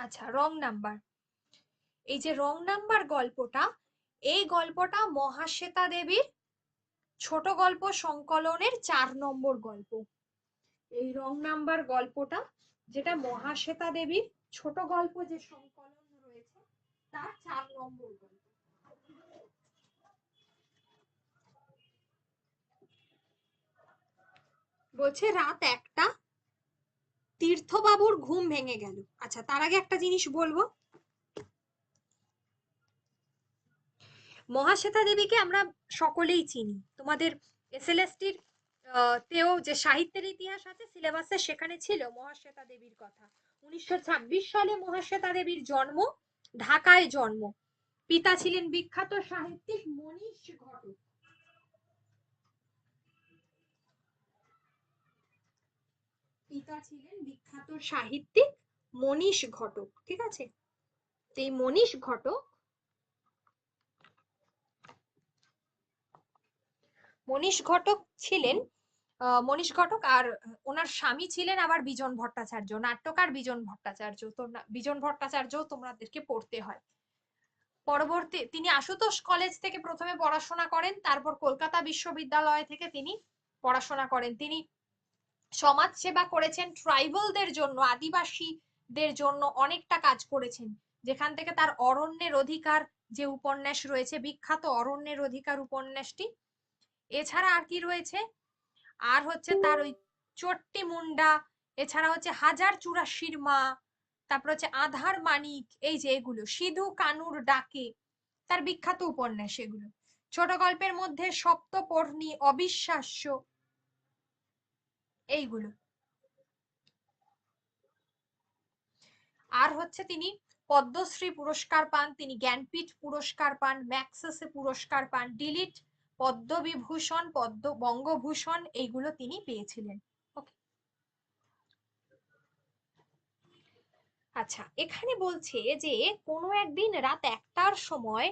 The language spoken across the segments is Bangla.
আচ্ছা, রং নাম্বার। এই যে রং নাম্বার গল্পটা, এই গল্পটা মহাশ্বেতা দেবীর ছোট গল্প সংকলনের 4 নম্বর গল্প। এই রং নাম্বার গল্পটা, যেটা মহাশ্বেতা দেবীর ছোট গল্প যে সংকলন রয়েছে, তার 4 নম্বর গল্প। বলছে রাত 1টা, তীর্থবাবুর ঘুম ভেঙে গেল। আচ্ছা, তার আগে একটা জিনিস বলবো। মহাশ্বেতা দেবীকে আমরা সকলেই চিনি। তোমাদের এসএলএসটির তেও যে সাহিত্যের ইতিহাস আছে সিলেবাসে, সেখানে ছিল মহাশ্বেতা দেবীর কথা। 1926 সালে মহাশ্বেতা দেবীর জন্ম, ঢাকায় জন্ম। পিতা ছিলেন বিখ্যাত সাহিত্যিক মনীষ ঘটক। পিতা ছিলেন বিখ্যাত সাহিত্যিক মনীষ ঘটক, ঠিক আছে? এই মনীষ ঘটক, মনীষ ঘটক ছিলেন মনীষ ঘটক, আর ওনার স্বামী ছিলেন আবার বিজন ভট্টাচার্য, নাট্যকার বিজন ভট্টাচার্য। তো বিজন ভট্টাচার্য তোমাদেরকে পড়তে হয়। পরবর্তী তিনি আশুতোষ কলেজ থেকে প্রথমে পড়াশোনা করেন, তারপর কলকাতা বিশ্ববিদ্যালয় থেকে তিনি পড়াশোনা করেন। তিনি সমাজ সেবা করেছেন, ট্রাইবালদের জন্য, আদিবাসীদের জন্য অনেকটা কাজ করেছেন, যেখান থেকে তার অরণ্যের অধিকার যে উপন্যাস রয়েছে, বিখ্যাত অরণ্যের অধিকার উপন্যাসটি। এছাড়া আর কি রয়েছে, আর হচ্ছে তার ওই চট্টি মুন্ডা, এছাড়া হচ্ছে হাজার চুরাশির মা, তারপর হচ্ছে আধার মানিক, এই যে এগুলো, সিধু কানুর ডাকে, তার বিখ্যাত উপন্যাস এগুলো। ছোট গল্পের মধ্যে সপ্তপর্ণী, অবিশ্বাস্য, এইগুলো। আর হচ্ছে তিনি পদ্মশ্রী পুরস্কার পান, তিনি জ্ঞানপীঠ পুরস্কার পান, ম্যাক্সেসে পুরস্কার পান, ডিলিট পদ্মবিভূষণ, বঙ্গভূষণ, এইগুলো তিনি পেয়েছিলেন। ওকে। আচ্ছা, এখানে বলছে যে কোনো একদিন রাত 1টার সময়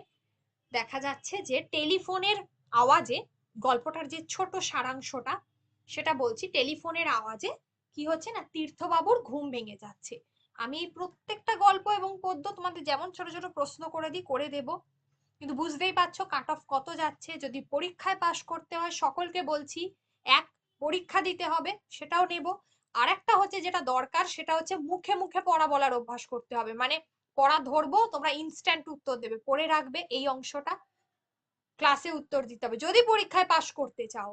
দেখা যাচ্ছে যে টেলিফোনের আওয়াজে, গল্পটার যে ছোট সারাংশটা সেটা বলছি, টেলিফোনের আওয়াজে কি হচ্ছে না, তীর্থবাবুর ঘুম ভেঙে যাচ্ছে। আমি এই প্রত্যেকটা গল্প এবং পদ্য তোমাদের যেমন ছোট ছোট প্রশ্ন করে দিই করে দেব, কিন্তু বুঝতেই পারছো কাট অফ কত যাচ্ছে। যদি পরীক্ষায় পাশ করতে হয়, সকলকে বলছি এক, পরীক্ষা দিতে হবে, সেটাও নেব। আর একটা হচ্ছে যেটা দরকার, সেটা হচ্ছে মুখে মুখে পড়া বলার অভ্যাস করতে হবে। মানে পড়া ধরবো, তোমরা ইনস্ট্যান্ট উত্তর দেবে, পড়ে রাখবে এই অংশটা, ক্লাসে উত্তর দিতে হবে যদি পরীক্ষায় পাশ করতে চাও।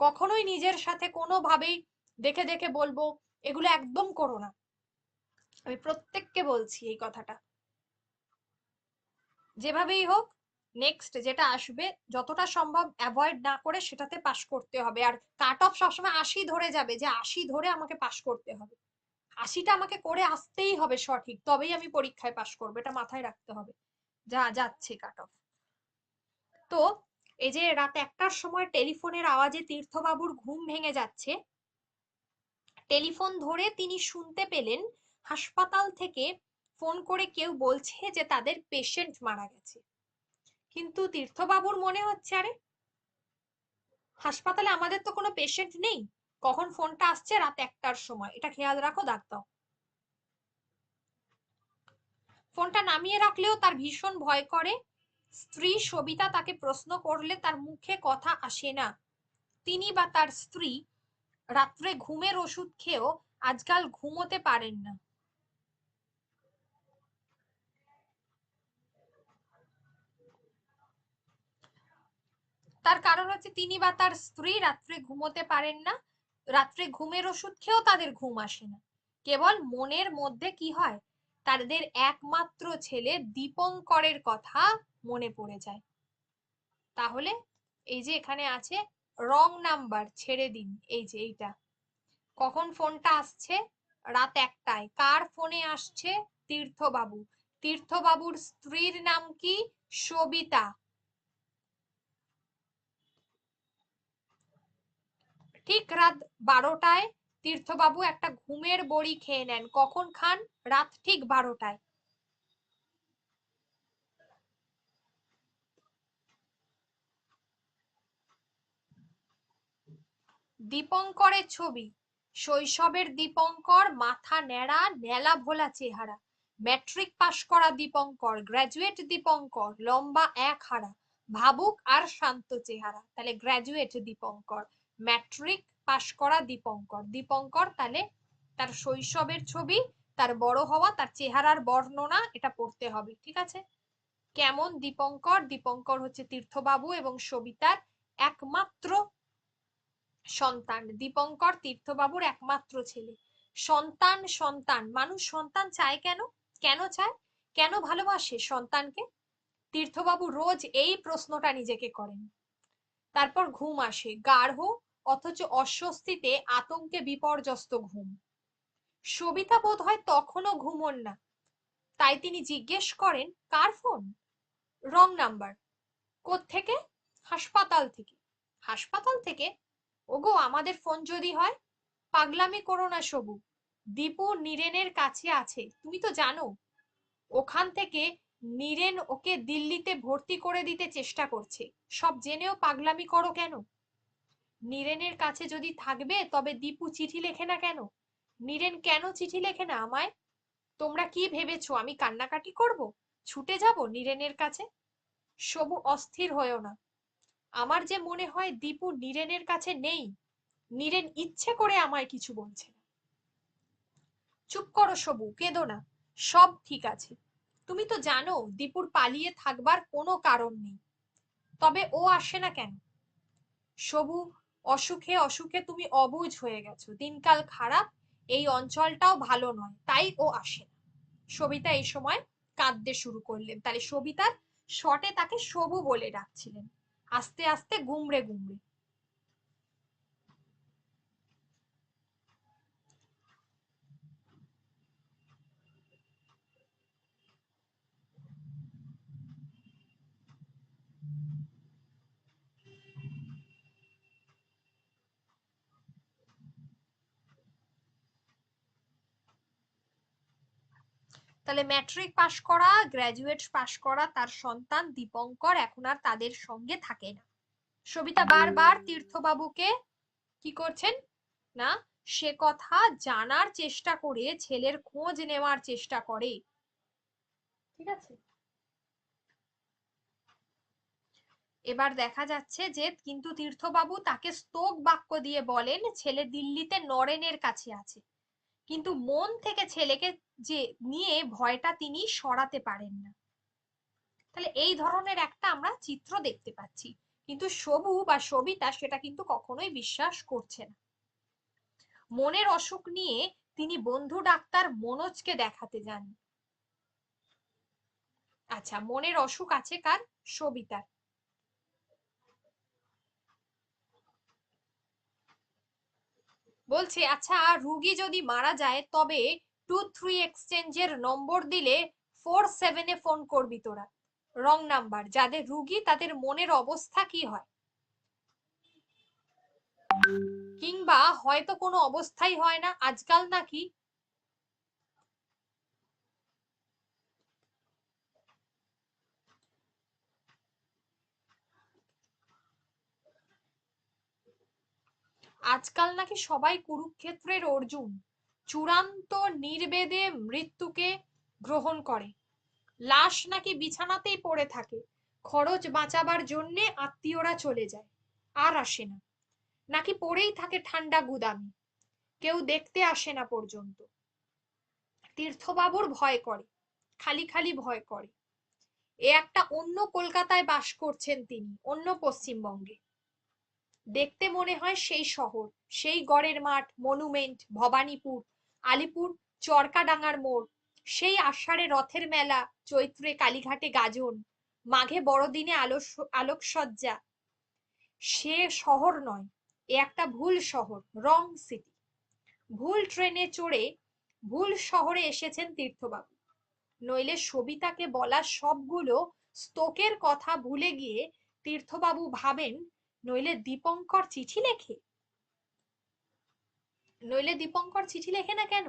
কখনোই নিজের সাথে কোনোভাবেই দেখে দেখে বলবো এগুলো একদম করো না। আমি প্রত্যেককে বলছি এই কথাটা। যেভাবেই হোক, নেক্সট যেটা আসবে যতটা সম্ভব অ্যাভয়েড না করে সেটাতে পাশ করতে হবে। আর কাট অফ সবসময় 80 ধরে যাবে, যে 80 ধরে আমাকে পাশ করতে হবে, 80টা আমাকে করে আসতেই হবে সঠিক, তবেই আমি পরীক্ষায় পাশ করবো, এটা মাথায় রাখতে হবে। যা যাচ্ছে কাট অফ। তো এই যে রাত 1টার সময় টেলিফোনের আওয়াজে তীর্থবাবুর ঘুম ভেঙে যাচ্ছে, টেলিফোন ধরে তিনি শুনতে পেলেন হাসপাতাল থেকে ফোন করে কেউ বলছে যে তাদের পেশেন্ট মারা গেছে। কিন্তু তীর্থবাবুর মনে হচ্ছে, আরে হাসপাতালে আমাদের তো কোনো পেশেন্ট নেই, কখন ফোনটা আসছে, রাত 1টার সময়, এটা খেয়াল রাখো, দাগ দাও। ফোনটা নামিয়ে রাখলেও তার ভীষণ ভয় করে। স্ত্রী সবিতা তাকে প্রশ্ন করলে তার মুখে কথা আসে না। তিনি বা তার স্ত্রী রাত্রে ঘুমের ওষুধ খেয়েও আজকাল ঘুমোতে পারেন না। তার কারণ হচ্ছে তিনি বা তার স্ত্রী রাত্রে ঘুমোতে পারেন না, রাত্রে ঘুমের ওষুধ খেয়েও তাদের ঘুম আসে না। কেবল মনের মধ্যে কি হয়, তাদের একমাত্র ছেলে দীপঙ্করের কথা মনে পড়ে যায়। তাহলে এই যে এখানে আছে রং নাম্বার, ছেড়ে দিন, এই যে এইটা, কখন ফোনটা আসছে, রাত 1টায়। কার ফোনে আসছে? তীর্থবাবু। তীর্থবাবুর স্ত্রীর নাম কি? সবিতা। ঠিক রাত 12টায় তীর্থবাবু একটা ঘুমের বড়ি খেয়ে নেন। কখন খান? রাত ঠিক 12টায়। দীপঙ্করের ছবি, শৈশবের দীপঙ্কর, মাথা ন্যাড়া, ন্যালা ভোলা চেহারা। ম্যাট্রিক পাশ করা দীপঙ্কর, গ্রাজুয়েট দীপঙ্কর, লম্বা এক হারা, ভাবুক আর শান্ত চেহারা। তাহলে গ্রাজুয়েট দীপঙ্কর, ম্যাট্রিক পাশ করা দীপঙ্কর। দীপঙ্কর তাহলে তার শৈশবের ছবি, তার বড় হওয়া, তার চেহারার বর্ণনা, এটা পড়তে হবে, ঠিক আছে? কেমন দীপঙ্কর? দীপঙ্কর হচ্ছে তীর্থবাবু এবং সবিতার একমাত্র সন্তান। দীপঙ্কর তীর্থবাবুর একমাত্র ছেলে। সন্তান, সন্তান, মানুষ সন্তান চায় কেন? কেন চায়? কেন ভালোবাসে সন্তানকে? তীর্থবাবু রোজ এই প্রশ্নটা নিজেকে করেন। তারপর ঘুম আসে, গাঢ় অথচ অস্বস্তিতে আতঙ্কে বিপর্যস্ত ঘুম। সবিতা বোধ হয় তখনও ঘুমোন না, তাই তিনি জিজ্ঞেস করেন, কার ফোন? Wrong number. কোত্থেকে? হাসপাতাল থেকে। হাসপাতাল থেকে? ওগো, আমাদের ফোন যদি হয়? পাগলামি করো না সবু, দীপু নীরেনের কাছে আছে, তুমি তো জানো। ওখান থেকে নীরেন ওকে দিল্লিতে ভর্তি করে দিতে চেষ্টা করছে, সব জেনেও পাগলামি করো কেন? নীরেনের কাছে যদি থাকবে তবে দীপু চিঠি লেখে না কেন? নীরেন কেন চিঠি লেখে না আমায়? তোমরা কি ভেবেছো আমি কান্নাকাটি করব, ছুটে যাব নীরেনের কাছে? সবু, অস্থির হয়েও না। আমার যে মনে হয় দীপু নীরেনের কাছে নেই, নীরেন ইচ্ছে করে আমায় কিছু বলছে না। চুপ করো সবু, কেঁদো না, সব ঠিক আছে। তুমি তো জানো দীপুর পালিয়ে থাকবার কোনো কারণ নেই, তবে ও আসে না কেন? সবু, অসুখে অসুখে তুমি অবুঝ হয়ে গেছো, দিনকাল খারাপ, এই অঞ্চলটাও ভালো নয়, তাই ও আসে না। সবিতা এই সময় কাঁদতে শুরু করলেন। তাহলে সবিতার শটে তাকে সবু বলে ডাকছিলেন, আস্তে আস্তে গুমড়ে গুমড়ে। তাহলে ম্যাট্রিক পাশ করা, গ্রাজুয়েট পাশ করা তার সন্তান দীপঙ্কর এখন আর তাদের সঙ্গে থাকে না। সবিতা বারবার তীর্থবাবুকে কি করছেন না, সে কথা জানার চেষ্টা করে, ছেলের খোঁজ নেওয়ার চেষ্টা করে, ঠিক আছে? এবার দেখা যাচ্ছে যে কিন্তু তীর্থবাবু তাকে স্তোক বাক্য দিয়ে বলেন ছেলে দিল্লিতে নরেনের কাছে আছে, কিন্তু মন থেকে ছেলেকে যে নিয়ে ভয়টা তিনি সরাতে পারেন না। তাহলে এই ধরনের একটা আমরা চিত্র দেখতে পাচ্ছি, কিন্তু সবু বা সবিতা সেটা কিন্তু কখনোই বিশ্বাস করছে না। মনের অসুখ নিয়ে তিনি বন্ধু ডাক্তার মনোজকে দেখাতে যান। আচ্ছা, মনের অসুখ আছে কার? সবিতার। বলছে আচ্ছা, রুগী যদি মারা যায় তবে 23 এক্সচেঞ্জের নম্বর দিলে 47-এ ফোন করবি তোরা। Wrong number. যাদের রুগী তাদের মনের অবস্থা কি হয়, কিংবা হয়তো কোনো অবস্থাই হয় না আজকাল নাকি। আজকাল নাকি সবাই কুরুক্ষেত্রের অর্জুন, চূড়ান্ত নির্বেদে মৃত্যুকে গ্রহণ করে। লাশ নাকি বিছানাতেই পড়ে থাকে, খরচ বাঁচাবার জন্যে আত্মীয়রা চলে যায়, আর আসে না। নাকি পড়েই থাকে ঠান্ডা গুদামে, কেউ দেখতে আসে না পর্যন্ত। তীর্থবাবুর ভয় করে, খালি খালি ভয় করে। এ একটা অন্য কলকাতায় বাস করছেন তিনি, অন্য পশ্চিমবঙ্গে। দেখতে মনে হয় সেই শহর, সেই গড়ের মাঠ, মনুমেন্ট, ভবানীপুর, আলিপুর, চরকাডাঙ্গার মোড়, সেই আষাঢ়ে রথের মেলা, চৈত্রে কালীঘাটে গাজন, মাঘে বড়দিনে আলোকসজ্জা। সে শহর নয়, এ একটা ভুল শহর, রং সিটি। ভুল ট্রেনে চড়ে ভুল শহরে এসেছেন তীর্থবাবু। নইলে সবিতাকে বলা সবগুলো স্তোকের কথা ভুলে গিয়ে তীর্থবাবু ভাবেন, নইলে দীপঙ্কর চিঠি লেখে। নইলে দীপঙ্কর চিঠি লেখে না কেন?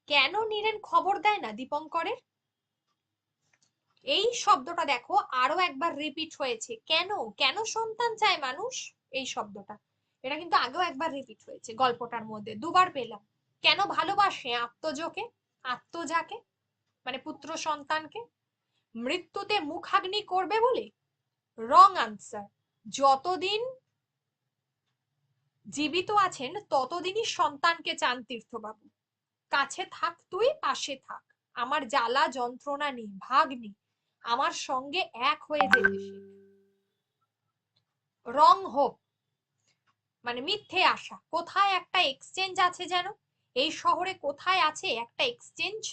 কেন নীরেন খবর দেয় না দীপঙ্করের? এই শব্দটা দেখো আরো একবার রিপিট হয়েছে, কেন? কেন সন্তান চায় মানুষ, এই শব্দটা, এটা কিন্তু আগেও একবার রিপিট হয়েছে গল্পটার মধ্যে, দুবার পেলাম। কেন ভালোবাসে আত্মজকে, আত্মজাকে? মানে পুত্র সন্তানকে? মৃত্যুতে মুখাগ্নি করবে বলে? Wrong answer. যতদিন জীবিত আছেন ততদিনই সন্তানকে চান তীর্থবাবু। কাছে থাক, তুই পাশে থাক, আমার জ্বালা যন্ত্রণা নেই, ভাগ নেই, আমার সঙ্গে এক হয়ে যেতে শেখ। রং হোপ মানে মিথ্যে আশা। কোথায় একটা এক্সচেঞ্জ আছে যেন, এই শহরে কোথায় আছে একটা এক্সচেঞ্জ?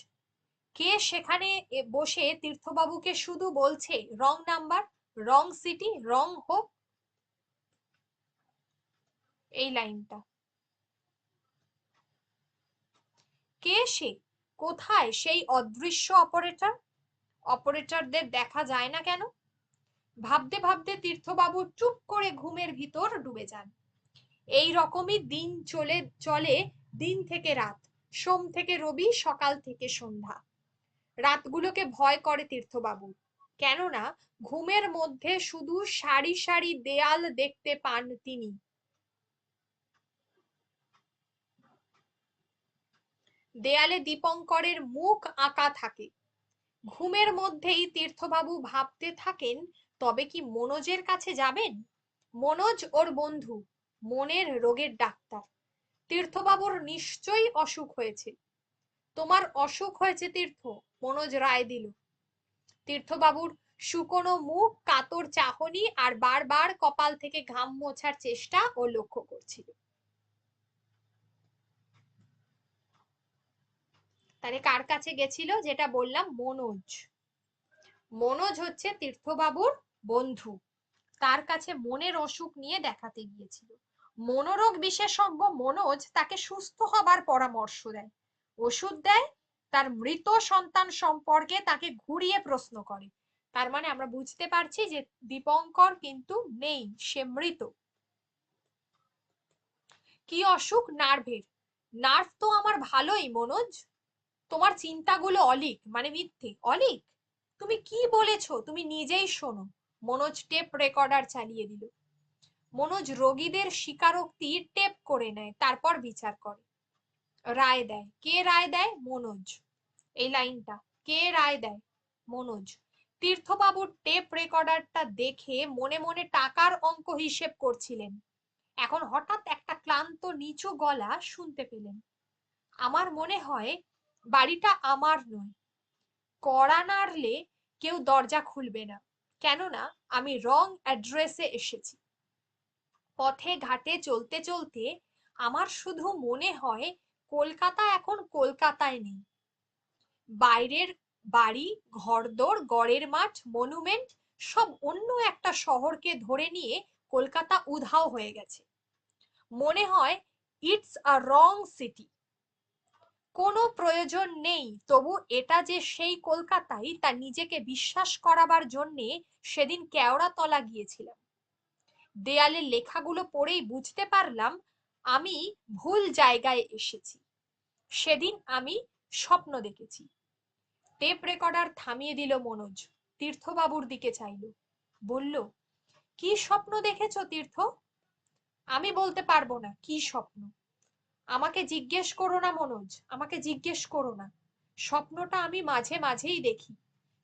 কে সেখানে বসে তীর্থবাবুকে শুধু বলছে রং নাম্বার, রং সিটি, রং হোপ? এই লাইনটা। কে সে? কোথায় সেই অদৃশ্য অপারেটর? অপারেটরদের দেখা যায় না কেন? ভাবতে ভাবতে তীর্থবাবু চুপ করে ঘুমের ভিতর ডুবে যান। এই রকমই দিন চলে চলে, দিন থেকে রাত, সোম থেকে রবি, সকাল থেকে সন্ধ্যা। রাতগুলোকে ভয় করে তীর্থবাবু, কেননা ঘুমের মধ্যে শুধু সারি সারি দেয়াল দেখতে পান তিনি। দেয়ালে দীপঙ্করের মুখ আঁকা থাকে। ঘুমের মধ্যেই তীর্থবাবু ভাবতে থাকেন, তবে কি মনোজের কাছে যাবেন? মনোজ ওর বন্ধু, মনের রোগের ডাক্তার। তীর্থবাবুর নিশ্চয়ই অসুখ হয়েছে। তোমার অসুখ হয়েছে তীর্থ, মনোজ রায় দিল। তীর্থবাবুর শুকনো মুখ, কাতর চাহনি আর বারবার কপাল থেকে ঘাম মোছার চেষ্টা ও লক্ষ্য করছিল। তাহলে কার কাছে গেছিল? যেটা বললাম, মনোজ। মনোজ হচ্ছে তীর্থবাবুর বন্ধু, তার কাছে মনের অসুখ নিয়ে দেখাতে গিয়েছিল। মনোরোগ বিশেষজ্ঞ মনোজ তাকে সুস্থ হবার পরামর্শ দেয়, ওষুধ দেয়, তার মৃত সন্তান সম্পর্কে তাকে ঘুরিয়ে প্রশ্ন করে। তার মানে আমরা বুঝতে পারছি যে দীপঙ্কর কিন্তু নেই, সে মৃত। কি অসুখ? নার্ভের। নার্ভ তো আমার ভালোই মনোজ, তোমার চিন্তাগুলো অলিক মানে মিথ্যে। অলিক? তুমি কি বলেছো তুমি নিজেই শোনো। মনোজ টেপ রেকর্ডার চালিয়ে দিল। মনোজ রোগীদের স্বীকারোক্তি টেপ করে নেয়, তারপর বিচার করে, রায় দেয়। কে রায় দেয়? মনোজ। এই লাইনটা, কে রায় দেয়? মনোজ। তীর্থবাবুর টেপ রেকর্ডারটা দেখে মনে মনে টাকার অঙ্ক হিসেব করছিলেন। এখন হঠাৎ একটা ক্লান্ত নিচু গলা শুনতে পেলেন। আমার মনে হয় বাড়িটা আমার নয়। কড়া নাড়লে কেউ দরজা খুলবে না, কেননা আমি রং অ্যাড্রেসে এসেছি। পথে ঘাটে চলতে চলতে আমার শুধু মনে হয় কলকাতা এখন কলকাতায় নেই। বাইরের বাড়ি, ঘরদোর, গড়ের মাঠ, মনুমেন্ট সব অন্য একটা শহরকে ধরে নিয়ে কলকাতা উধাও হয়ে গেছে। মনে হয় ইটস আ রং সিটি। কোনো প্রয়োজন নেই, তবু এটা যে সেই কলকাতাই তা নিজেকে বিশ্বাস করাবার জন্যে সেদিন কেওড়াতলা গিয়েছিলাম। দেয়ালের লেখাগুলো পড়েই বুঝতে পারলাম আমি ভুল জায়গায় এসেছি। সেদিন আমি স্বপ্ন দেখেছি। টেপ রেকর্ডার থামিয়ে দিল মনোজ, তীর্থবাবুর দিকে চাইল, বলল, কি স্বপ্ন দেখেছো তীর্থ? আমি বলতে পারবো না কি স্বপ্ন। আমাকে জিজ্ঞেস করো না মনোজ, আমাকে জিজ্ঞেস করো না। স্বপ্নটা আমি মাঝে মাঝেই দেখি,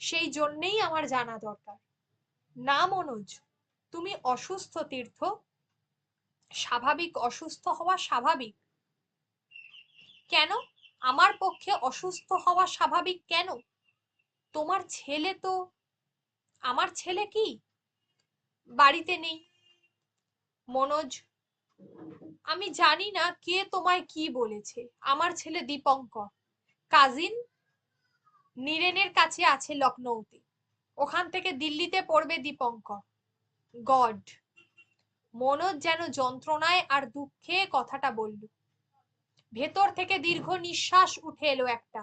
সেই জন্যেই আমার জানা দরকার। না মনোজ, তুমি অসুস্থ তীর্থ। স্বাভাবিক, অসুস্থ হওয়া স্বাভাবিক। কেন? আমার পক্ষে অসুস্থ হওয়া স্বাভাবিক কেন? তোমার ছেলে তো। আমার ছেলে কি বাড়িতে নেই? মনোজ, আমি জানি না কে তোমায় কি বলেছে। আমার ছেলে দীপঙ্কর কাজিন নীরেনের কাছে আছে লখনৌতে, ওখান থেকে দিল্লিতে পড়বে দীপঙ্কর। গড! মনোজ যেন যন্ত্রণায় আর দুঃখে কথাটা বলল। ভেতর থেকে দীর্ঘ নিঃশ্বাস উঠে এলো একটা।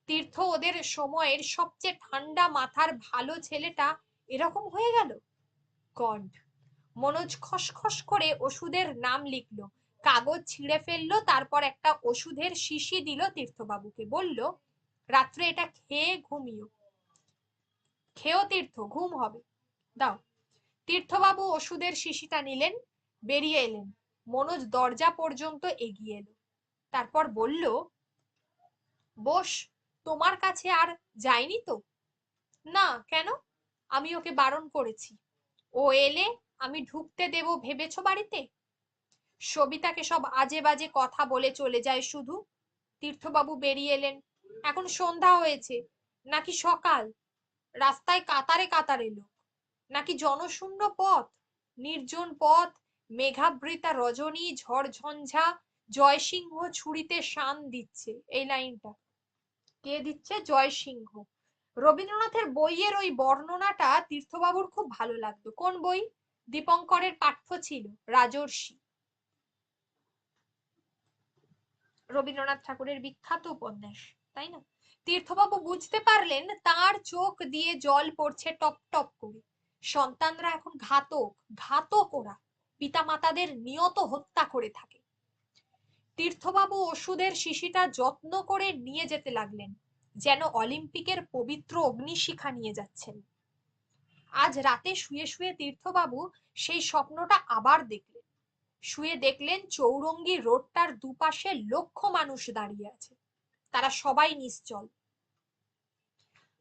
তীর্থ ওদের সময়ের সবচেয়ে ঠান্ডা মাথার ভালো ছেলেটা এরকম হয়ে গেল। গড! মনোজ খসখস করে ওষুধের নাম লিখলো, কাগজ ছিঁড়ে ফেললো, তারপর একটা ওষুধের শিশি দিল তীর্থবাবুকে, বলল, রাত্রে এটা খেয়ে ঘুমিও। খেয়েও তীর্থ, ঘুম হবে, দাও। তীর্থবাবু ওষুধের শিশিটা নিলেন, বেরিয়ে এলেন। মনোজ দরজা পর্যন্ত এগিয়ে এলো, তারপর বলল, বস, তোমার কাছে আর যায়নি তো? না, কেন? আমি ওকে বারণ করেছি। ও এলে আমি ঢুকতে দেব ভেবেছো বাড়িতে? সবিতাকে সব আজে বাজে কথা বলে চলে যায় শুধু। তীর্থবাবু বেরিয়ে এলেন। এখন সন্ধ্যা হয়েছে নাকি সকাল? রাস্তায় কাতারে কাতারে লোক, নাকি জনশূন্য পথ, নির্জন পথ, মেঘাবৃতা রজনী, ঝড়ঝঞ্ঝা, জয়সিংহ ছুরিতে শান দিচ্ছে। এই লাইনটা কে দিচ্ছে? জয়সিংহ। রবীন্দ্রনাথের বইয়ের ওই বর্ণনাটা তীর্থবাবুর খুব ভালো লাগতো। কোন বই? দীপঙ্করের পাঠ্য ছিল রাজর্ষি, রবীন্দ্রনাথ ঠাকুরের বিখ্যাত উপন্যাস, তাই না? তীর্থবাবু বুঝতে পারলেন তার চোখ দিয়ে জল পড়ছে টপ টপ করে। সন্তানরা এখন ঘাতক, ঘাতক ওরা পিতামাতাদের নিয়ত হত্যা করে থাকে। তীর্থবাবু ওষুধের শিশিটা যত্ন করে নিয়ে যেতে লাগলেন, যেন অলিম্পিকের পবিত্র অগ্নিশিখা নিয়ে যাচ্ছেন। আজ রাতে শুয়ে শুয়ে তীর্থবাবু সেই স্বপ্নটা আবার দেখলেন। শুয়ে দেখলেন চৌরঙ্গী রোডটার দুপাশে লক্ষ মানুষ দাঁড়িয়ে আছে। তারা সবাই নিশ্চল।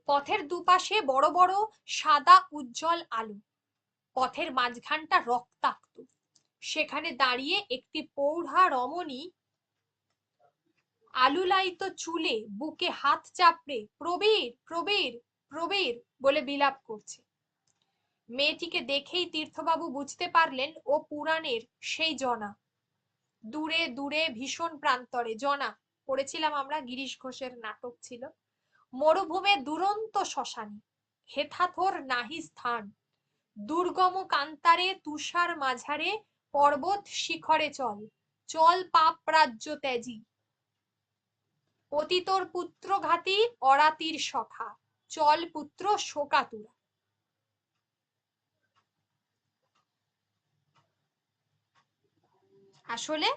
পথের দুপাশে বড় বড় সাদা উজ্জ্বল আলো। পথের মাঝখানটা রক্তাক্ত। সেখানে দাঁড়িয়ে একটি প্রৌঢ়া রমণী আলুলায়িত চুলে বুকে হাত চাপড়ে প্রবীর প্রবীর প্রবীর বলে বিলাপ করছে। মেয়েটিকে দেখেই তীর্থবাবু বুঝতে পারলেন ও পুরাণের সেই জনা। দূরে দূরে ভীষণ প্রান্তরে জনা পড়েছিলাম আমরা, গিরিশ ঘোষের নাটক ছিল। মরুভূমে দুরন্ত শ্মশানী, হেথাথোর নাহি স্থান, দুর্গম কান্তারে তুষার মাঝারে, পর্বত শিখরে চল, চল পাপ রাজ্য ত্যাজি, অতীতর পুত্রঘাতী অরাতির সখা, চল পুত্র শোকাতুরা। আসলে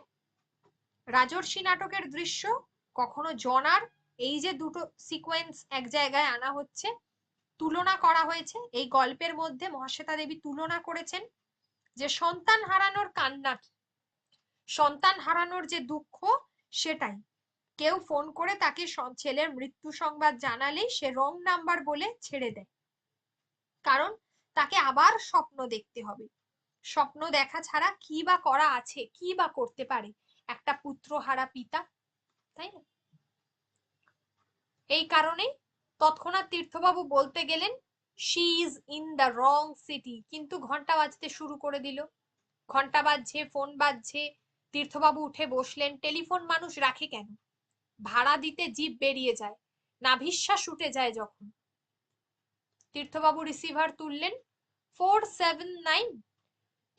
রাজর্ষি নাটকের দৃশ্য কখনো জনার, এই যে দুটো সিকোয়েন্স এক জায়গায় আনা হচ্ছে, তুলনা করা হয়েছে এই গল্পের মধ্যে। মহাশ্বেতা দেবী তুলনা করেছেন যে সন্তান হারানোর কান্না কি, সন্তান হারানোর যে দুঃখ সেটাই। কেউ ফোন করে তাকে ছেলের মৃত্যু সংবাদ জানালেই সে রং নাম্বার বলে ছেড়ে দেয়, কারণ তাকে আবার স্বপ্ন দেখতে হবে। স্বপ্ন দেখা ছাড়া কি বা করা আছে, কি বা করতে পারে একটা পুত্র হারা পিতা, তাই না? এই কারণেই তৎক্ষণাৎ তীর্থবাবু বলতে গেলেন she is in the wrong city, কিন্তু ঘন্টা বাজতে শুরু করে দিল। ঘন্টা বাজছে, ফোন বাজছে। তীর্থবাবু উঠে বসলেন। টেলিফোন মানুষ রাখে কেন? ভাড়া দিতে জিভ বেরিয়ে যায়, নাভিশ্বাস উঠে যায় যখন। তীর্থবাবু রিসিভার তুললেন। 479।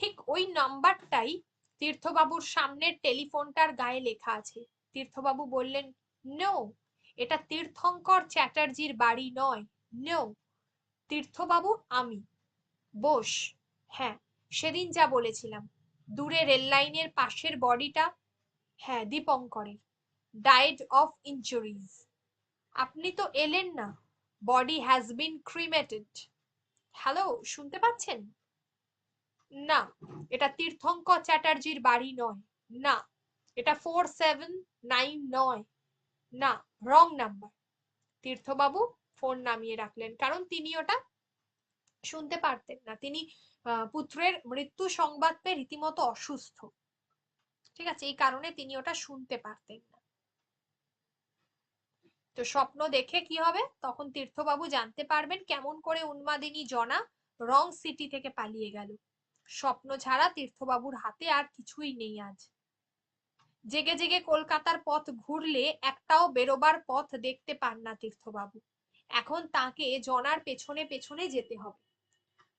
ঠিক ওই নাম্বারটাই তীর্থবাবুর সামনের টেলিফোনটার গায়ে লেখা আছে। তীর্থবাবু বললেন, নো, এটা তীর্থঙ্কর চ্যাটার্জির বাড়ি নয়। নো। তীর্থবাবু আমি। বোস। হ্যাঁ, সেদিন যা বলেছিলাম, দূরে রেল লাইনের পাশের বডিটা, হ্যাঁ দীপঙ্করের, ডায়েড অফ ইনজুরিজ। আপনি তো এলেন না। Body has been cremated. Hello, শুনতে পাচ্ছেন? না, এটা তীর্থঙ্কর চ্যাটার্জির বাড়ি নয়। না, এটা 479 নয়। না, রং নাম্বার। তীর্থবাবু ফোন নামিয়ে রাখলেন, কারণ তিনি ওটা শুনতে পারতেন না। তিনি পুত্রের মৃত্যু সংবাদ পেয়ে রীতিমতো অসুস্থ, ঠিক আছে, এই কারণে তিনি ওটা শুনতে পারতেন না। তো স্বপ্ন দেখে কি হবে? তখন তীর্থবাবু জানতে পারবেন কেমন করে উন্মাদিনী জনা রং সিটি থেকে পালিয়ে গেল। স্বপ্ন ছাড়া তীর্থবাবুর হাতে আর কিছুই নেই আজ। জেগে জেগে কলকাতার পথ ঘুরলে একটাও বেরোবার পথ দেখতে পান না তীর্থবাবু। এখন তাকে জনার পেছনে পেছনে যেতে হবে।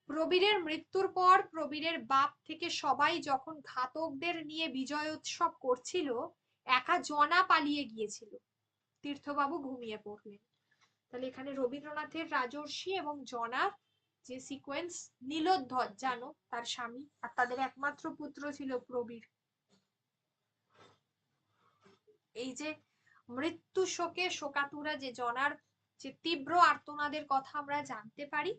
প্রবীরের মৃত্যুর পর প্রবীরের বাপ থেকে সবাই যখন ঘাতকদের নিয়ে বিজয় উৎসব করছিল, একা জনা পালিয়ে গিয়েছিল। তীর্থবাবু ঘুমিয়ে পড়লেন। তাহলে এখানে রবীন্দ্রনাথের রাজর্ষি এবং জনার যে সিকোয়েন্স, নীলোধ্বজ জানো তার স্বামী, আর তাদের একমাত্র পুত্র ছিল প্রবীর। এই যে মৃত্যু শোকে শোকাতুরা যে জনার যে তীব্র আর্তনাদের কথা আমরা জানতে পারি,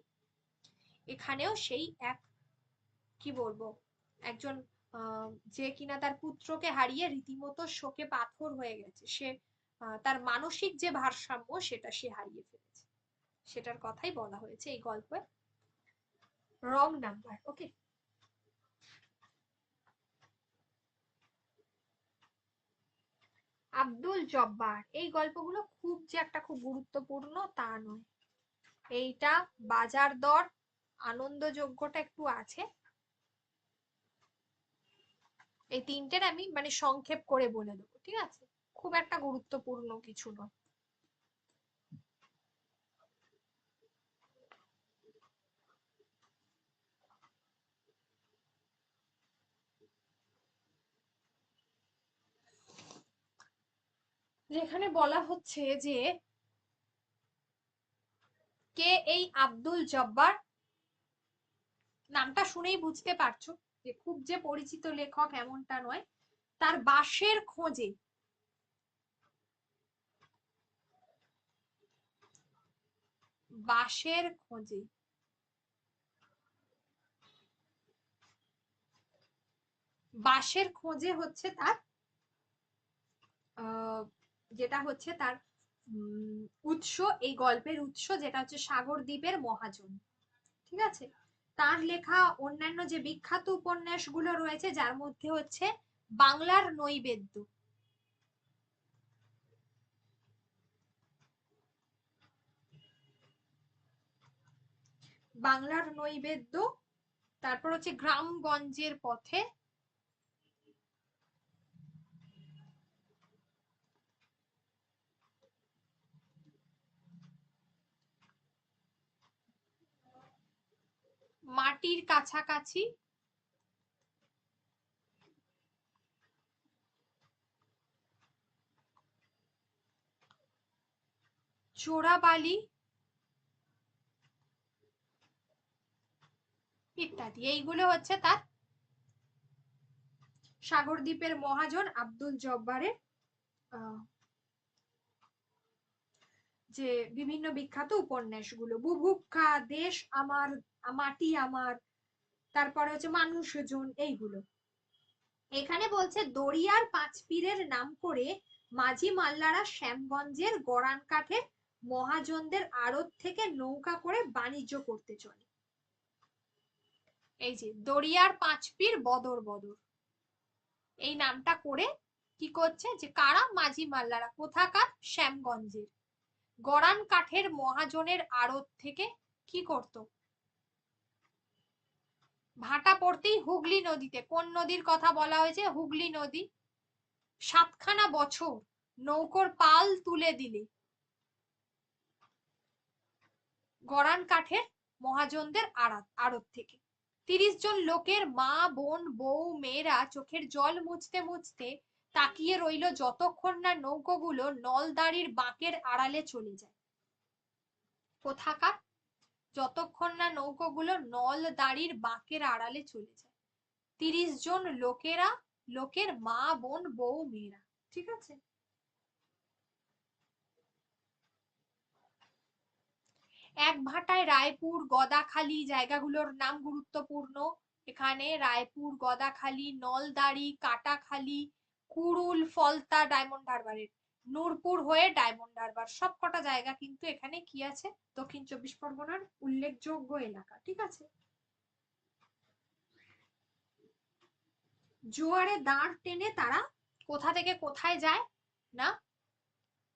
এখানেও সেই এক, কি বলবো, একজন যে কিনা তার পুত্রকে হারিয়ে রীতিমতো শোকে পাথর হয়ে গেছে। সে তার মানসিক যে ভারসাম্য সেটা সে হারিয়ে ফেলেছে, সেটার কথাই বলা হয়েছে এই গল্পে। Wrong number. Okay, Abdul Jabbar. এই গল্পগুলো খুব যে একটা খুব গুরুত্বপূর্ণ তা নয়, এইটা বাজার দর আনন্দযোগ্যটা একটু আছে। এই তিনটের আমি মানে সংক্ষেপ করে বলে দেবো, ঠিক আছে, খুব একটা গুরুত্বপূর্ণ কিছু নয়। যেখানে বলা হচ্ছে যে কে এই আব্দুল জব্বার, নামটা শুনেই বুঝতে পারছো যে খুব যে পরিচিত লেখক এমনটা নয়। তার বাঁশের খোঁজে, বাঁশের খোঁজে, বাঁশের খোঁজে হচ্ছে তার যেটা হচ্ছে তার উৎস, এই গল্পের উৎস যেটা হচ্ছে সাগরদ্বীপের মহাজন, ঠিক আছে। তার লেখা অন্যান্য যে বিখ্যাত উপন্যাসগুলো রয়েছে যার মধ্যে হচ্ছে বাংলার নৈবেদ্য, বাংলার নৈবেদ্য, তারপর হচ্ছে গ্রামগঞ্জের পথে, মাটির কাছাকাছি, চোরাবালি ইত্যাদি। এইগুলো হচ্ছে তার সাগরদ্বীপের মহাজন আব্দুল জব্বারের যে বিভিন্ন বিখ্যাত উপন্যাসগুলো, বুভুক্ষা, দেশ আমার, মাটি আমার, তারপরে হচ্ছে মানুষজন, এইগুলো। এখানে বলছে দরিয়ার পাঁচ পীরের নাম করে মাঝি মাল্লারা শ্যামগঞ্জের গড়ান কাঠের মহাজনদের আড়ত থেকে নৌকা করে বাণিজ্য করতে চলে। এই যে দরিয়ার পাঁচ পীর বদর বদর, এই নামটা করে কি করছে যে কারা, মাঝি মাল্লারা, কোথাকার, শ্যামগঞ্জের গড়ান কাঠের মহাজনের আড়ত থেকে কি করত, ভাটা পড়তেই হুগলি নদীতে, কোন নদীর কথা বলা হয়েছে, হুগলি নদী, 7খানা বছর নৌকোর পাল তুলে দিলে গড়ান কাঠের মহাজনদের আড়ত থেকে 30 জন লোকের মা বোন বউ মেয়েরা চোখের জল মুছতে মুছতে তাকিয়ে রইল যতক্ষণ না নৌকোগুলো নলদাঁড়ির বাঁকের আড়ালে চলে যায়। কোথাকার, যতক্ষণ না নৌকোগুলো নলদাঁড়ির বাঁকের আড়ালে চলে যায়। 30 জন লোকের মা বোন বউ মেয়েরা, ঠিক আছে। এক ভাটায় রায়পুর গদাখালি জায়গাগুলোর নাম গুরুত্বপূর্ণ। এখানে রায়পুর, গদাখালি, নলদাঁড়ি, কাটাখালি, কুড়ুল, ফলতা, ডায়মন্ড হারবারের, নূরপুর হয়ে ডায়মন্ড হারবার, সবকটা জায়গা কিন্তু এখানে কি আছে, দক্ষিণ চব্বিশ পরগনার উল্লেখযোগ্য এলাকা, ঠিক আছে। জোয়ারে দাঁড় টেনে তারা কোথা থেকে কোথায় যায় না,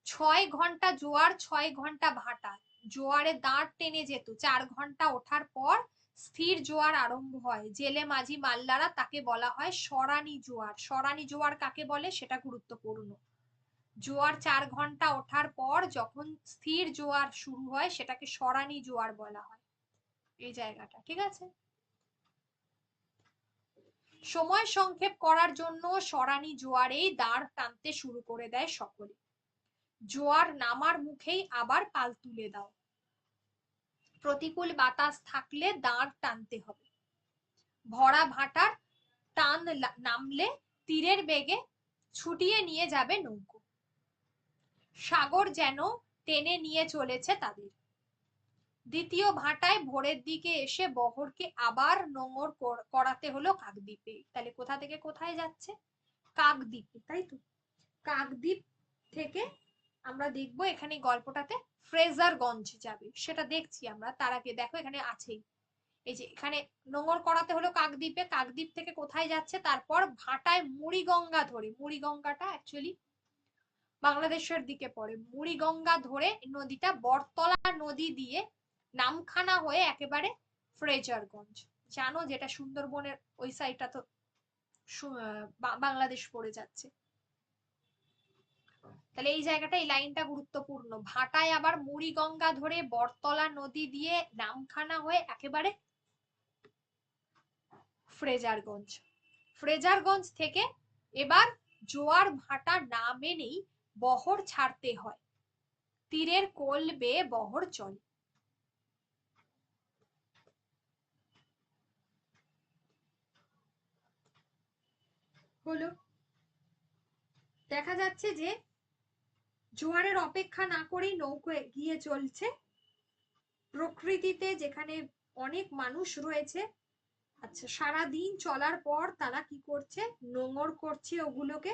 6 ঘন্টা জোয়ার 6 ঘন্টা ভাটা, জোয়ারে দাঁড় টেনে যেত, 4 ঘন্টা ওঠার পর স্থির জোয়ার আরম্ভ হয়, জেলে মাঝি মাল্লারা, তাকে বলা হয় সরানি জোয়ার। সরানি জোয়ার কাকে বলে সেটা গুরুত্বপূর্ণ। জোয়ার 4 ঘন্টা ওঠার পর যখন স্থির জোয়ার শুরু হয় সেটাকে সরানি জোয়ার বলা হয়, এই জায়গাটা, ঠিক আছে। সময় সংক্ষেপ করার জন্য সরানি জোয়ারেই দাঁড় টানতে শুরু করে দেয় সকলে। জোয়ার নামার মুখেই আবার পাল তুলে দাও, প্রতিকূল বাতাস থাকলে দাঁড় টানতে হবে, ভরা ভাটার টান নামলে তীরের বেগে ছুটিয়ে নিয়ে যাবে নৌকো, সাগর যেন টেনে নিয়ে চলেছে তাদের। দ্বিতীয় ভাটায় ভোরের দিকে এসে বহরকে আবার নোঙর করাতে হলো কাকদ্বীপে। তাহলে কোথা থেকে কোথায় যাচ্ছে, কাকদ্বীপে, তাই তো। কাকদ্বীপ থেকে আমরা দেখবো এখানে গল্পটাতে ফ্রেজারগঞ্জ যাবে, সেটা দেখছি আমরা। তার আগে দেখো এখানে আছেই, এই যে এখানে নোঙর করাতে হলো কাকদ্বীপে, কাকদ্বীপ থেকে কোথায় যাচ্ছে, তারপর ভাটায় মুড়িগঙ্গা ধরে, মুড়িগঙ্গাটা অ্যাকচুয়ালি বাংলাদেশের দিকে পড়ে, মুড়িগঙ্গা ধরে নদীটা বটতলা নদী দিয়ে নামখানা হয়ে একেবারে ফ্রেজারগঞ্জ, জানো যেটা সুন্দরবনের ওই সাইডটা তো বাংলাদেশ পড়ে যাচ্ছে। তাহলে এই জায়গাটা, এই লাইনটা গুরুত্বপূর্ণ। ভাটায় আবার মুড়িগঙ্গা ধরে বটতলা নদী দিয়ে নামখানা হয়ে একেবারে ফ্রেজারগঞ্জ। ফ্রেজারগঞ্জ থেকে এবার জোয়ার ভাটা না মেনেই বহর ছাড়তে হয়, তীরের কোল বেয়ে বহর চলে। হলো, দেখা যাচ্ছে যে জোয়ারের অপেক্ষা না করেই নৌকো এগিয়ে চলছে প্রকৃতিতে, যেখানে অনেক মানুষ রয়েছে। আচ্ছা, সারাদিন চলার পর তারা কি করছে, নোঙর করছে ওগুলোকে।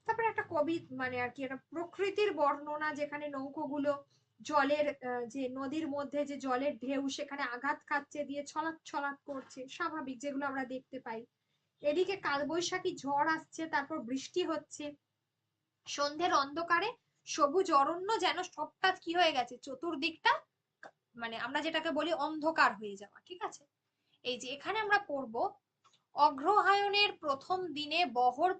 তারপরে একটা কবি মানে আর কি একটা প্রকৃতির বর্ণনা, যেখানে নৌকোগুলো জলের যে নদীর মধ্যে যে জলের ঢেউ সেখানে আঘাত খাচ্ছে, দিয়ে ছলাৎ ছলাৎ করছে, স্বাভাবিক, যেগুলো আমরা দেখতে পাই। এদিকে কালবৈশাখী ঝড় আসছে, তারপর বৃষ্টি হচ্ছে, সন্ধ্যের অন্ধকারে সবুজ অরণ্য যেন সবটা কি হয়ে গেছে, চতুর্দিকটা মানে আমরা যেটাকে বলি অন্ধকার হয়ে যাওয়া, ঠিক আছে। এই যে এখানে আমরা পড়বো, অগ্রহায়ণের প্রথম দিনে বহর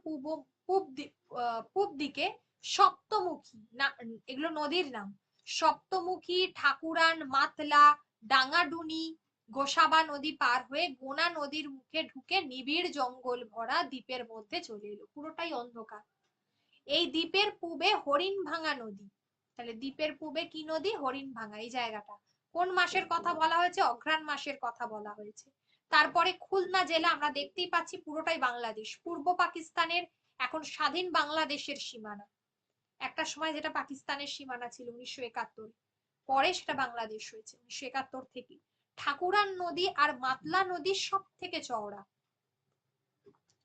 পূব দিকে সপ্তমুখী না, এগুলো নদীর নাম, সপ্তমুখী, ঠাকুরান, মাতলা, ডাঙ্গাডুনি, গোসাবা নদী পার হয়ে গোনা নদীর মুখে ঢুকে নিবিড় জঙ্গল ভরা দ্বীপের মধ্যে চলে এলো, পুরোটাই অন্ধকার। এই দ্বীপের পূবে হরিণভাঙা নদী, তাহলে দ্বীপের পূবে কি নদী, হরিণভাঙা। এই জায়গাটা কোন মাসের কথা বলা হয়েছে, অঘ্রাণ মাসের কথা বলা হয়েছে। তারপরে খুলনা জেলা, আমরা দেখতেই পাচ্ছি পুরোটাই বাংলাদেশ, পূর্ব পাকিস্তানের এখন স্বাধীন বাংলাদেশের সীমানা, একটা সময় যেটা পাকিস্তানের সীমানা ছিল 1971, পরে সেটা বাংলাদেশ হয়েছে 1971 থেকে। ঠাকুরান নদী আর মাতলা নদী সব থেকে চওড়া,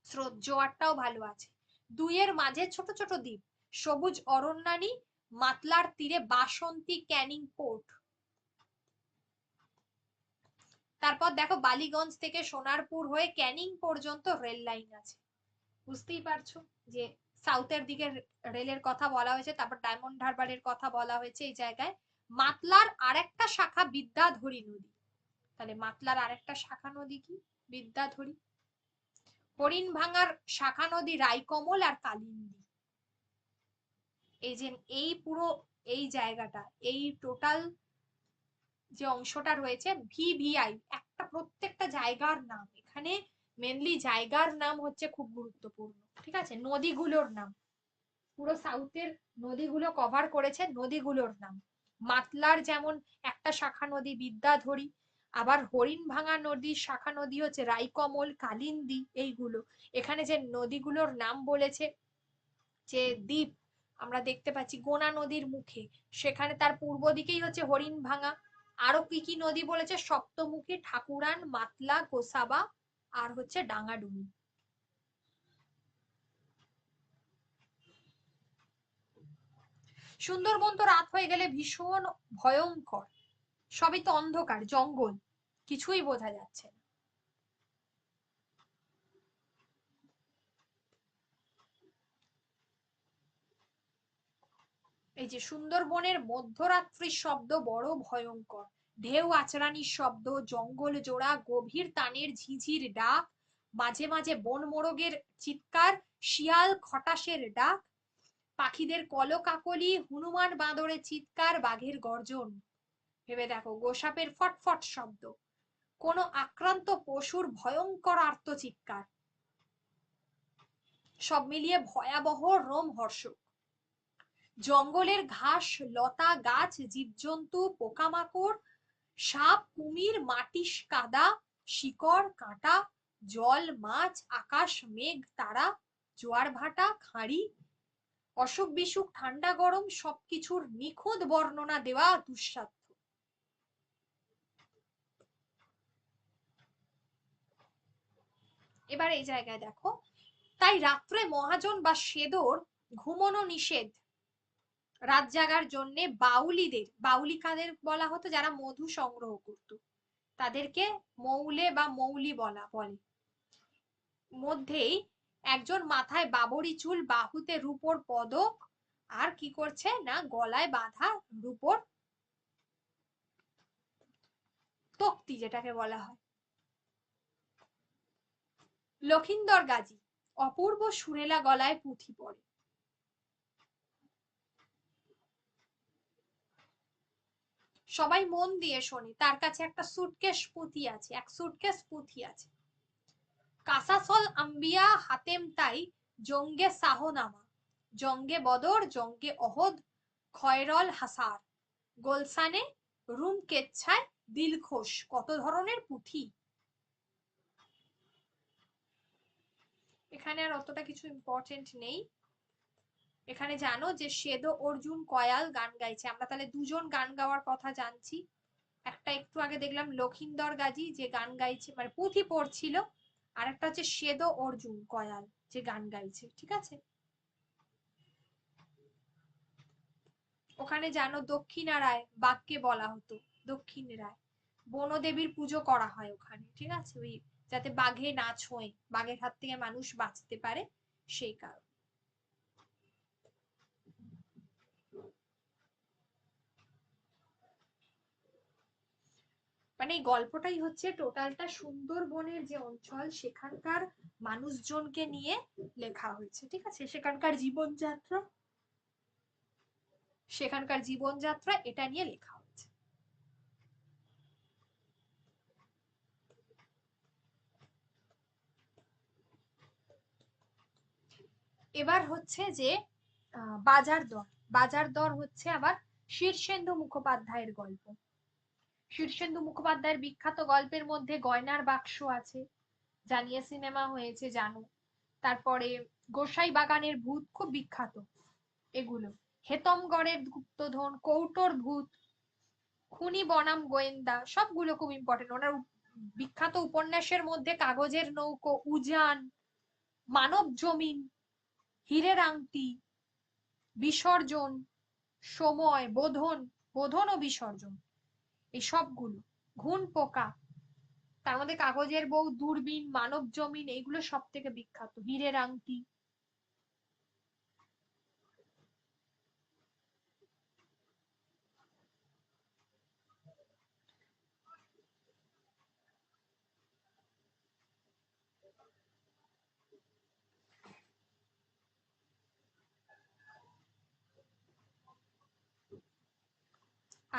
স্রোত জোয়ারটাও ভালো আছে। দুইয়ের মাঝে ছোট ছোট দ্বীপ, সবুজ অরণ্যানী, মাতলার তীরে বাসন্তী ক্যানিং পোর্ট। তারপর দেখো বালিগঞ্জ থেকে সোনারপুর হয়ে ক্যানিং পর্যন্ত রেল লাইন আছে, বুঝতেই পারছো যে সাউথের দিকে রেলের কথা বলা হয়েছে। তারপর ডায়মন্ড হারবারের কথা বলা হয়েছে এই জায়গায়। মাতলার আরেকটা শাখা বিদ্যাধরী নদী, তাহলে মাতলার আরেকটা শাখা নদী কি, বিদ্যাধরী। হরিণভাঙার শাখা নদী রায়কমল আর কালিন্দী। এই যে এই পুরো এই জায়গাটা, এই টোটাল যে অংশটা রয়েছে ভিভিআই, একটা প্রত্যেকটা জায়গার নাম এখানে, মেনলি জায়গার নাম হচ্ছে খুব গুরুত্বপূর্ণ, ঠিক আছে, নদীগুলোর নাম, পুরো সাউথের নদীগুলো কভার করেছে, নদীগুলোর নাম। মাতলার যেমন একটা শাখা নদী বিদ্যাধরী, আবার হরিণভাঙা নদীর শাখা নদী হচ্ছে রায়কমল, কালিন্দী, এইগুলো। এখানে যে নদীগুলোর নাম বলেছে, যে দ্বীপ আমরা দেখতে পাচ্ছি গোনা নদীর মুখে, সেখানে তার পূর্ব দিকেই হচ্ছে হরিণভাঙা। আরো কি কি নদী বলেছে, সপ্তমুখী, ঠাকুরান, মাতলা, গোসাবা আর হচ্ছে ডাঙ্গাডুনি। সুন্দরবন তো রাত হয়ে গেলে ভীষণ ভয়ঙ্কর, সবই তো অন্ধকার, জঙ্গল, কিছুই বোঝা যাচ্ছে না। এই যে সুন্দরবনের মধ্যরাত্রির শব্দ বড় ভয়ঙ্কর, ঢেউ আচরানির শব্দ, জঙ্গল জোড়া গভীর তানের ঝিঝির ডাক, মাঝে মাঝে বন মোরগের চিৎকার, শিয়াল খটাসের ডাক, পাখিদের কলকাকলি, হনুমান বাঁদরের চিৎকার, বাঘের গর্জন। ভেবে দেখো, গোসাপের ফটফট শব্দ, কোনো আক্রান্ত পশুর ভয়ঙ্কর আর্তচিৎকার, সব মিলিয়ে ভয়াবহ রোমহর্ষক। জঙ্গলের ঘাস, লতা, গাছ, জীবজন্তু, পোকামাকড়, সাপ, কুমির, মাটি, কাদা, শিকড়, কাঁটা, জল, মাছ, আকাশ, মেঘ, তারা, জোয়ার ভাটা, খাঁড়ি, অসুখ বিসুখ, ঠান্ডা গরম, সবকিছুর নিখুঁত বর্ণনা দেওয়া দুঃসাধ্য। এবার এই জায়গায় দেখো, তাই রাত্রে মহাজন বা সেদর ঘুমনো নিষেধ, রাত জাগার জন্য বাউলিদের, বাউলি কাদের বলা হতো? যারা মধু সংগ্রহ করত, তাদেরকে মৌলে বা মৌলি বলে। মধ্যেই একজন মাথায় বাবরি চুল, বাহুতে রূপোর পদক, আর কি করছে না, গলায় বাঁধা রূপোর তক্তি যেটাকে বলা হয়। লখিন্দর গাজী অপূর্ব সুরেলা গলায় পুঁথি পড়ে। সবাই মন দিয়ে শোনে, তার কাছে একটা সুটকেস পুঁথি আছে, এক সুটকেস পুঁথি আছে। কাসাসল আম্বিয়া হাতেম তাই জঙ্গে সাহনামা, জঙ্গে বদর, জঙ্গে অহদ, খয়রল হাসার, গোলসানে, রুম কেচ্ছায়, দিলখোশ, কত ধরনের পুঁথি। এখানে আর অতটা কিছু ইম্পর্টেন্ট নেই। এখানে জানো যে সেদো অর্জুন কয়াল গান গাইছে, আমরা তাহলে দুজন গান গাওয়ার কথা জানছি। একটা একটু আগে দেখলাম লখিন্দর গাজী যে গান গাইছে, মানে পুঁথি পড়ছিল, আর একটা হচ্ছে সেদো অর্জুন কয়াল যে গান গাইছে, ঠিক আছে। ওখানে জানো দক্ষিণা রায় বাঘকে বলা হতো দক্ষিণ রায়, বনদেবীর পুজো করা হয় ওখানে, ঠিক আছে, ওই যাতে বাঘে না ছোঁয়, বাঘের হাত থেকে মানুষ বাঁচতে পারে সেই কারণ। মানে এই গল্পটাই হচ্ছে টোটালটা সুন্দরবনের যে অঞ্চল সেখানকার মানুষজনকে নিয়ে লেখা হয়েছে, ঠিক আছে, সেখানকার জীবনযাত্রা এটা নিয়ে লেখা হয়েছে। এবার হচ্ছে যে বাজার দর, বাজার দর হচ্ছে আবার শীর্ষেন্দু মুখোপাধ্যায়ের গল্প। শীর্ষেন্দু মুখোপাধ্যায়ের বিখ্যাত গল্পের মধ্যে গয়নার বাক্স আছে, জানিয়ে সিনেমা হয়েছে জানো। তারপরে গোসাই বাগানের ভূত খুব বিখ্যাত এগুলো, হেতমগড়ের গুপ্তধন, কৌটোর ভূত, খুনি বনাম গোয়েন্দা, সবগুলো খুব ইম্পর্টেন্ট। ওনার বিখ্যাত উপন্যাসের মধ্যে কাগজের নৌকো, উজান, মানব জমিন, হীরের আংটি, বিসর্জন, সময়, বোধন, বোধন ও বিসর্জন, এই সবগুলো, ঘুণ পোকা, তার মধ্যে কাগজের বউ, দূরবীন, মানব জমিন, এইগুলো সব থেকে বিখ্যাত, হীরের আংটি।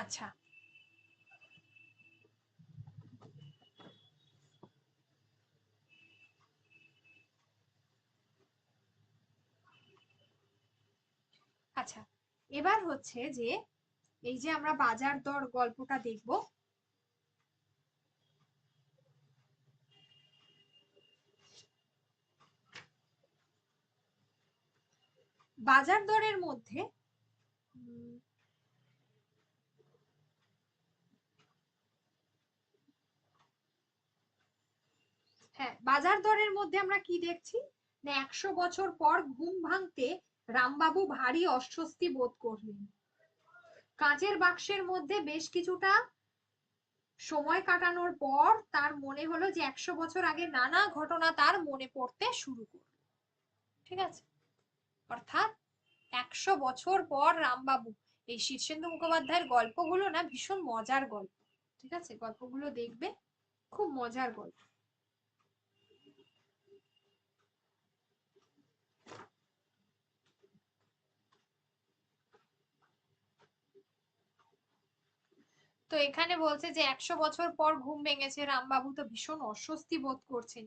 আচ্ছা, আচ্ছা, এবার হচ্ছে যে এই যে আমরা বাজার দর গল্পটা দেখব, বাজার দরের মধ্যে হ্যাঁ, বাজার দরের মধ্যে আমরা কি দেখছি না, 100 বছর পর ঘুম ভাঙতে রামবাবু ভারী অস্বস্তি বোধ করলেন। কাঁচের বাক্সের মধ্যে বেশ কিছুটা সময় কাটানোর পর তার মনে হলো যে 100 বছর আগে নানা ঘটনা তার মনে পড়তে শুরু করলো, ঠিক আছে। অর্থাৎ 100 বছর পর রামবাবু, এই শীর্ষেন্দু মুখোপাধ্যায়ের গল্পগুলো না ভীষণ মজার গল্প, ঠিক আছে, গল্পগুলো দেখবে, খুব মজার গল্প। তো এখানে বলছে যে 100 বছর পর ঘুম ভেঙেছে, রামবাবু তো ভীষণ অস্বস্তি বোধ করছেন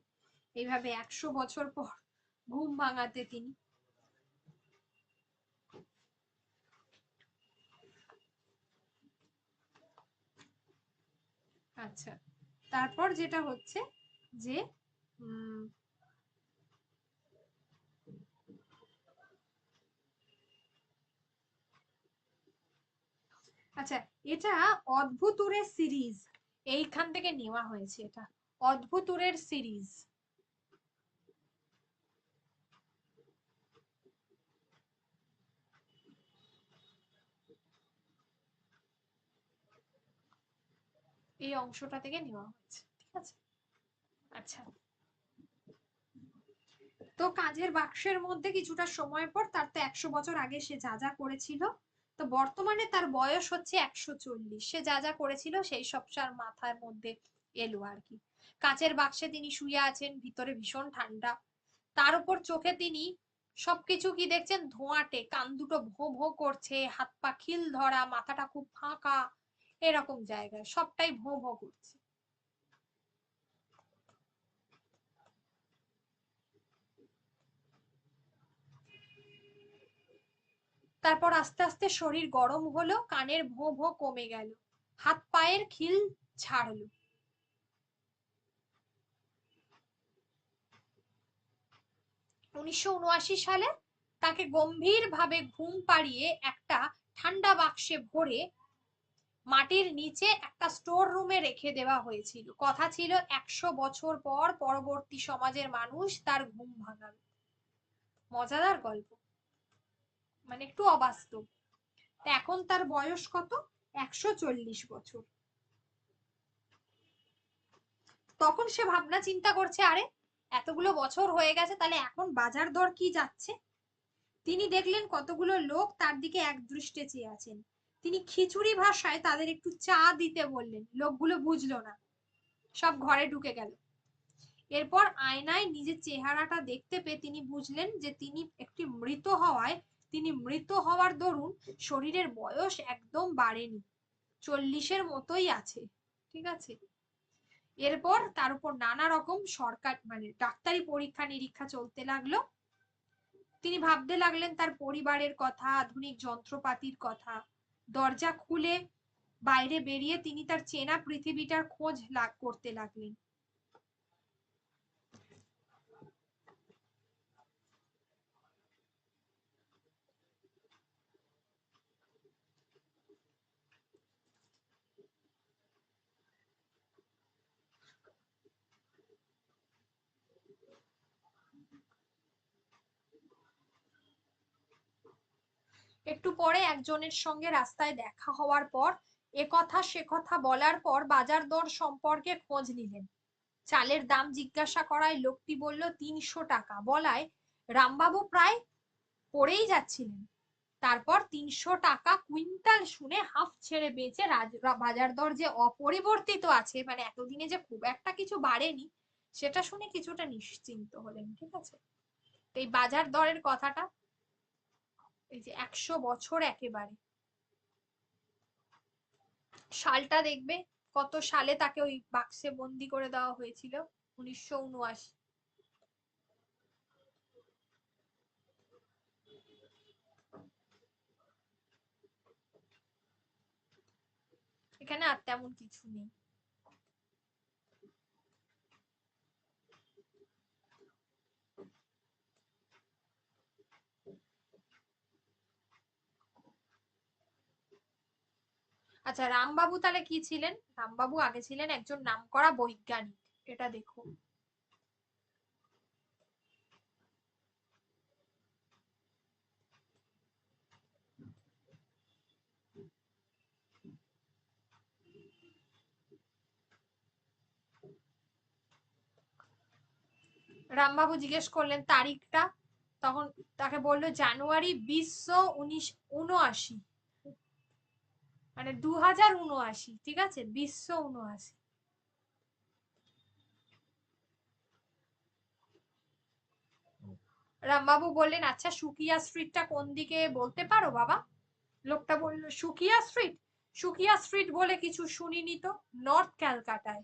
এইভাবে 100 বছর পর ঘুম ভাঙাতে তিনি। আচ্ছা, তারপর যেটা হচ্ছে যে আচ্ছা, এটা অদ্ভুতুরের সিরিজ, এইখান থেকে নেওয়া হয়েছে, এটা অদ্ভুতুরের সিরিজ। এই অংশটা থেকে নেওয়া হয়েছে, ঠিক আছে। আচ্ছা, তো কাজের বাক্সের মধ্যে কিছুটা সময় পর, তার তো 100 বছর আগে সে যা যা করেছিল, তো বর্তমানে তার বয়স হচ্ছে 140। সে যা যা করেছিল সেই সব তার মাথার মধ্যে এলো আর কি। কাচের বাক্সে তিনি শুয়ে আছেন, ভিতরে ভীষণ ঠান্ডা। তার উপর চোখে তিনি সবকিছু কি দেখছেন, ধোঁয়াটে, কান দুটো ভোঁ ভোঁ করছে, হাত পা খিল ধরা, মাথাটা খুব ফাঁকা, এরকম জায়গায় সবটাই ভোঁ ভোঁ করছে। তারপর আস্তে আস্তে শরীর গরম হলো, কানের ভোঁ ভোঁ কমে গেল, হাত পায়ের খিল ছাড়লো। 1979 সালে তাকে গম্ভীর ভাবে ঘুম পাড়িয়ে একটা ঠান্ডা বাক্সে ভরে মাটির নিচে একটা স্টোর রুমে রেখে দেওয়া হয়েছিল। কথা ছিল 100 বছর পর পরবর্তী সমাজের মানুষ তার ঘুম ভাঙাবে। মজাদার গল্প, মানে একটু অবাস্তব। এখন তার বয়স কত? 140 বছর। তখন সে ভাবনা চিন্তা করছে, আরে এতগুলো বছর হয়ে গেছে, তাহলে এখন বাজার দর কি যাচ্ছে। তিনি দেখলেন কতগুলো লোক তার দিকে একদৃষ্টে চেয়ে আছেন। তিনি খিচুড়ি ভাষায় তাদের একটু চা দিতে বললেন। লোকগুলো বুঝলো না, সব ঘরে ঢুকে গেল। এরপর আয়নায় নিজের চেহারাটা দেখতে পেয়ে তিনি বুঝলেন যে তিনি একটি মৃত হওয়ায়, তিনি মৃত হওয়ার দরুন শরীরের বয়স একদম বাড়েনি, 40-এর মতোই আছে, ঠিক আছে। এরপর তার উপর নানা রকম সরকার মানে ডাক্তারি পরীক্ষা নিরীক্ষা চলতে লাগলো। তিনি ভাবতে লাগলেন তার পরিবারের কথা, আধুনিক যন্ত্রপাতির কথা। দরজা খুলে বাইরে বেরিয়ে তিনি তার চেনা পৃথিবীটার খোঁজ করতে লাগলেন। একটু পরে একজনের সঙ্গে রাস্তায় দেখা হওয়ার পর এ কথা সে কথা বলার পর বাজার দর সম্পর্কে খোঁজ নিলেন। চালের দাম জিজ্ঞাসা করায় লোকটি বলল 300 টাকা। বলায় রামবাবু প্রায় পড়েই যাচ্ছিলেন। তারপর 300 টাকা কুইন্টাল শুনে হাফ ছেড়ে বেঁচে বাজার দর যে অপরিবর্তিত আছে, মানে এতদিনে যে খুব একটা কিছু বাড়েনি, সেটা শুনে কিছুটা নিশ্চিন্ত হলেন, ঠিক আছে। এই বাজার দরের কথাটা, এই যে 100 বছর একেবারে, সালটা দেখবে কত সালে তাকে ওই বাক্সে বন্দি করে দেওয়া হয়েছিল, 1979। এখানে আর তেমন কিছু নেই। আচ্ছা, রামবাবু তাহলে কি ছিলেন? রামবাবু আগে ছিলেন একজন নামকরা বৈজ্ঞানিক, এটা দেখো। রামবাবু জিজ্ঞেস করলেন তারিখটা, তখন তাকে বললো জানুয়ারি 2079, মানে 2079, ঠিক আছে, 2079। রামবাবু বললেন, আচ্ছা সুকিয়া স্ট্রিটটা কোন দিকে বলতে পারো বাবা? লোকটা বলল, সুকিয়া স্ট্রিট? সুকিয়া স্ট্রিট বলে কিছু শুনিনি তো, নর্থ ক্যালকাটায়।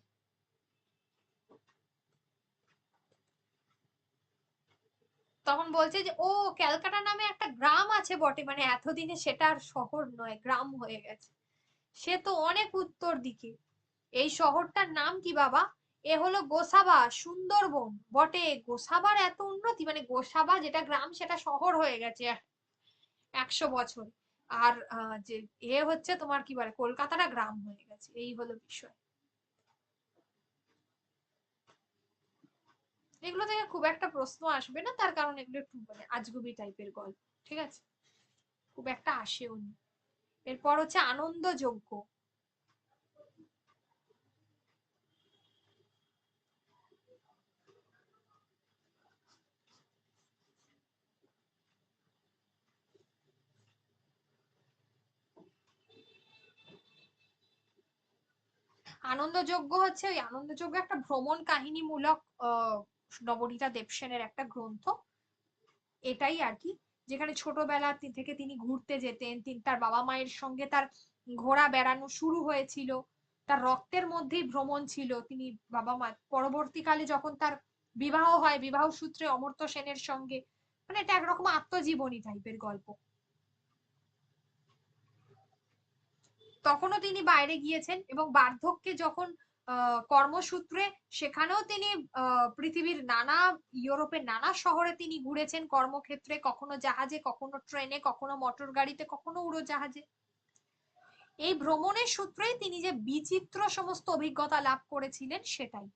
তখন বলছে যে ও, ক্যালকাটা নামে একটা গ্রাম আছে বটে, মানে এতদিনে সেটা আর শহর নয়, গ্রাম হয়ে গেছে। সে তো অনেক উত্তর দিকে। এই শহরটার নাম কি বাবা? এ হলো গোসাবা, সুন্দরবন বটে। গোসাবার এত উন্নতি, মানে গোসাবা যেটা গ্রাম সেটা শহর হয়ে গেছে 100 বছর। আর যে এ হচ্ছে তোমার কি বলে, কলকাতাটা গ্রাম হয়ে গেছে, এই হলো বিষয়। এগুলো থেকে খুব একটা প্রশ্ন আসবে না, তার কারণ এগুলো একটু মানে আজগুবি টাইপের গল্প, ঠিক আছে, খুব একটা আসেও নি। এরপর হচ্ছে আনন্দযজ্ঞ। আনন্দযজ্ঞ হচ্ছে ওই আনন্দযজ্ঞ একটা ভ্রমণ কাহিনীমূলক নবনীতা দেবসেনের একটা গ্রন্থ, এটাই আর কি, যেখানে ছোটবেলা থেকে তিনি ঘুরতে যেতেন, তিনি তার বাবা মায়ের সঙ্গে তার ঘোরা বেড়ানো শুরু হয়েছিল, তার রক্তের মধ্যেই ভ্রমণ ছিল, তিনি বাবা মা পরবর্তীকালে যখন তার বিবাহ হয় বিবাহ সূত্রে অমর্ত্য সেনের সঙ্গে, মানে এটা একরকম আত্মজীবনী টাইপের গল্প। তখনও তিনি বাইরে গিয়েছেন এবং বার্ধক্যে যখন কর্মসূত্রে সেখানেও তিনি পৃথিবীর নানা, ইউরোপের নানা শহরে তিনি ঘুরেছেন কর্মক্ষেত্রে, কখনো জাহাজে, কখনো ট্রেনে, কখনো মোটর গাড়িতে, কখনো উড়োজাহাজে। এই ভ্রমণের সূত্রেই তিনি যে বিচিত্র সমস্ত অভিজ্ঞতা লাভ করেছিলেন সেটাই।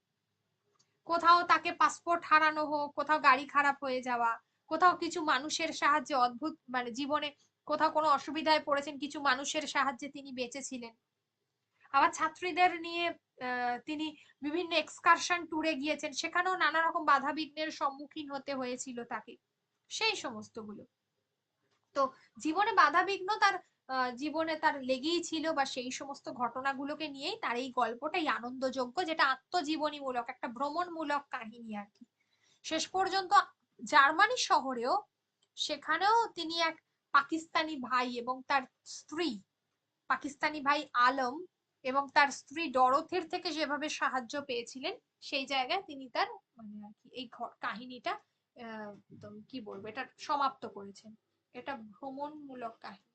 কোথাও তাকে পাসপোর্ট হারানো হোক, কোথাও গাড়ি খারাপ হয়ে যাওয়া, কোথাও কিছু মানুষের সাহায্যে অদ্ভুত মানে জীবনে কোথাও কোনো অসুবিধায় পড়েছেন, কিছু মানুষের সাহায্যে তিনি বেঁচেছিলেন। আবার ছাত্রীদের নিয়ে তিনি বিভিন্ন এক্সকারশন ট্যুরে গিয়েছেন, সেখানেও নানা রকম বাধা বিঘ্নের সম্মুখীন হতে হয়েছিল তাকে, সেই সমস্তগুলো। তো জীবনে বাধা বিঘ্ন তার জীবনে তার লেগেই ছিল, বা সেই সমস্ত ঘটনাগুলোকে নিয়েই তার এই গল্পটাই আনন্দযোগ্য, যেটা আত্মজীবনীমূলক একটা ভ্রমণমূলক কাহিনী আর কি। শেষ পর্যন্ত জার্মানি শহরেও, সেখানেও তিনি এক পাকিস্তানি ভাই এবং তার স্ত্রী, পাকিস্তানি ভাই আলম এবং তার স্ত্রী ডরথের থেকে যেভাবে সাহায্য পেয়েছিলেন, সেই জায়গায় তিনি তার মানে আর কি এই কাহিনীটা কি বলবো, এটা সমাপ্ত করেছেন। এটা ভ্রমণমূলক কাহিনী।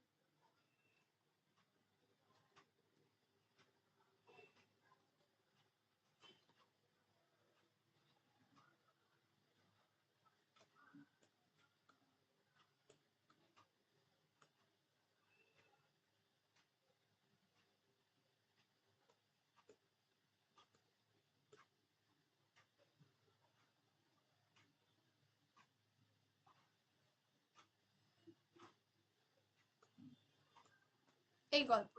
এই গল্প।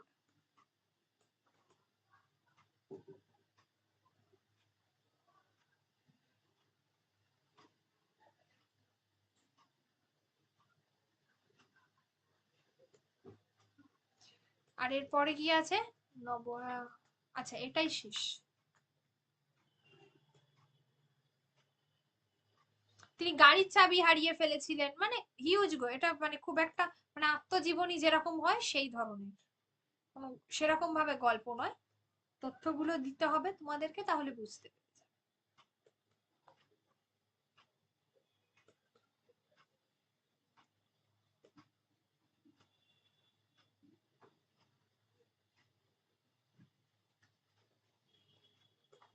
আর এরপরে কি আছে? নব, আচ্ছা এটাই শেষ। তিনি গাড়ির চাবি হারিয়ে ফেলেছিলেন, মানে হিউজ গো এটা, মানে খুব একটা মানে আত্মজীবনী যেরকম হয় সেই ধরনের, কোনো সেরকম ভাবে গল্প নয়। তথ্যগুলো দিতে হবে তোমাদেরকে, তাহলে বুঝতে পেরে যাবে।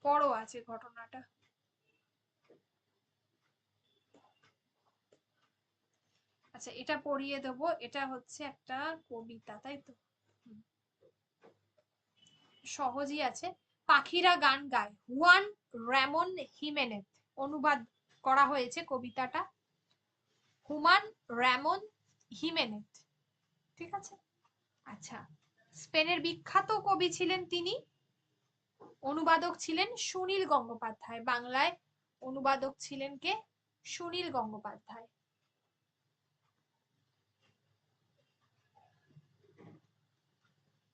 বড় আছে ঘটনাটা। আচ্ছা এটা পড়িয়ে দেবো, এটা হচ্ছে একটা কবিতা তাই তো? হুম, সহজই আছে। পাখিরা গান গায়, হুয়ান রেমন হিমেনেজ অনুবাদ করা হয়েছে কবিতাটা, হুমান রেমন হিমেনেজ, ঠিক আছে। আচ্ছা, স্পেনের বিখ্যাত কবি ছিলেন তিনি, অনুবাদক ছিলেন সুনীল গঙ্গোপাধ্যায়, বাংলায় অনুবাদক ছিলেন কে? সুনীল গঙ্গোপাধ্যায়।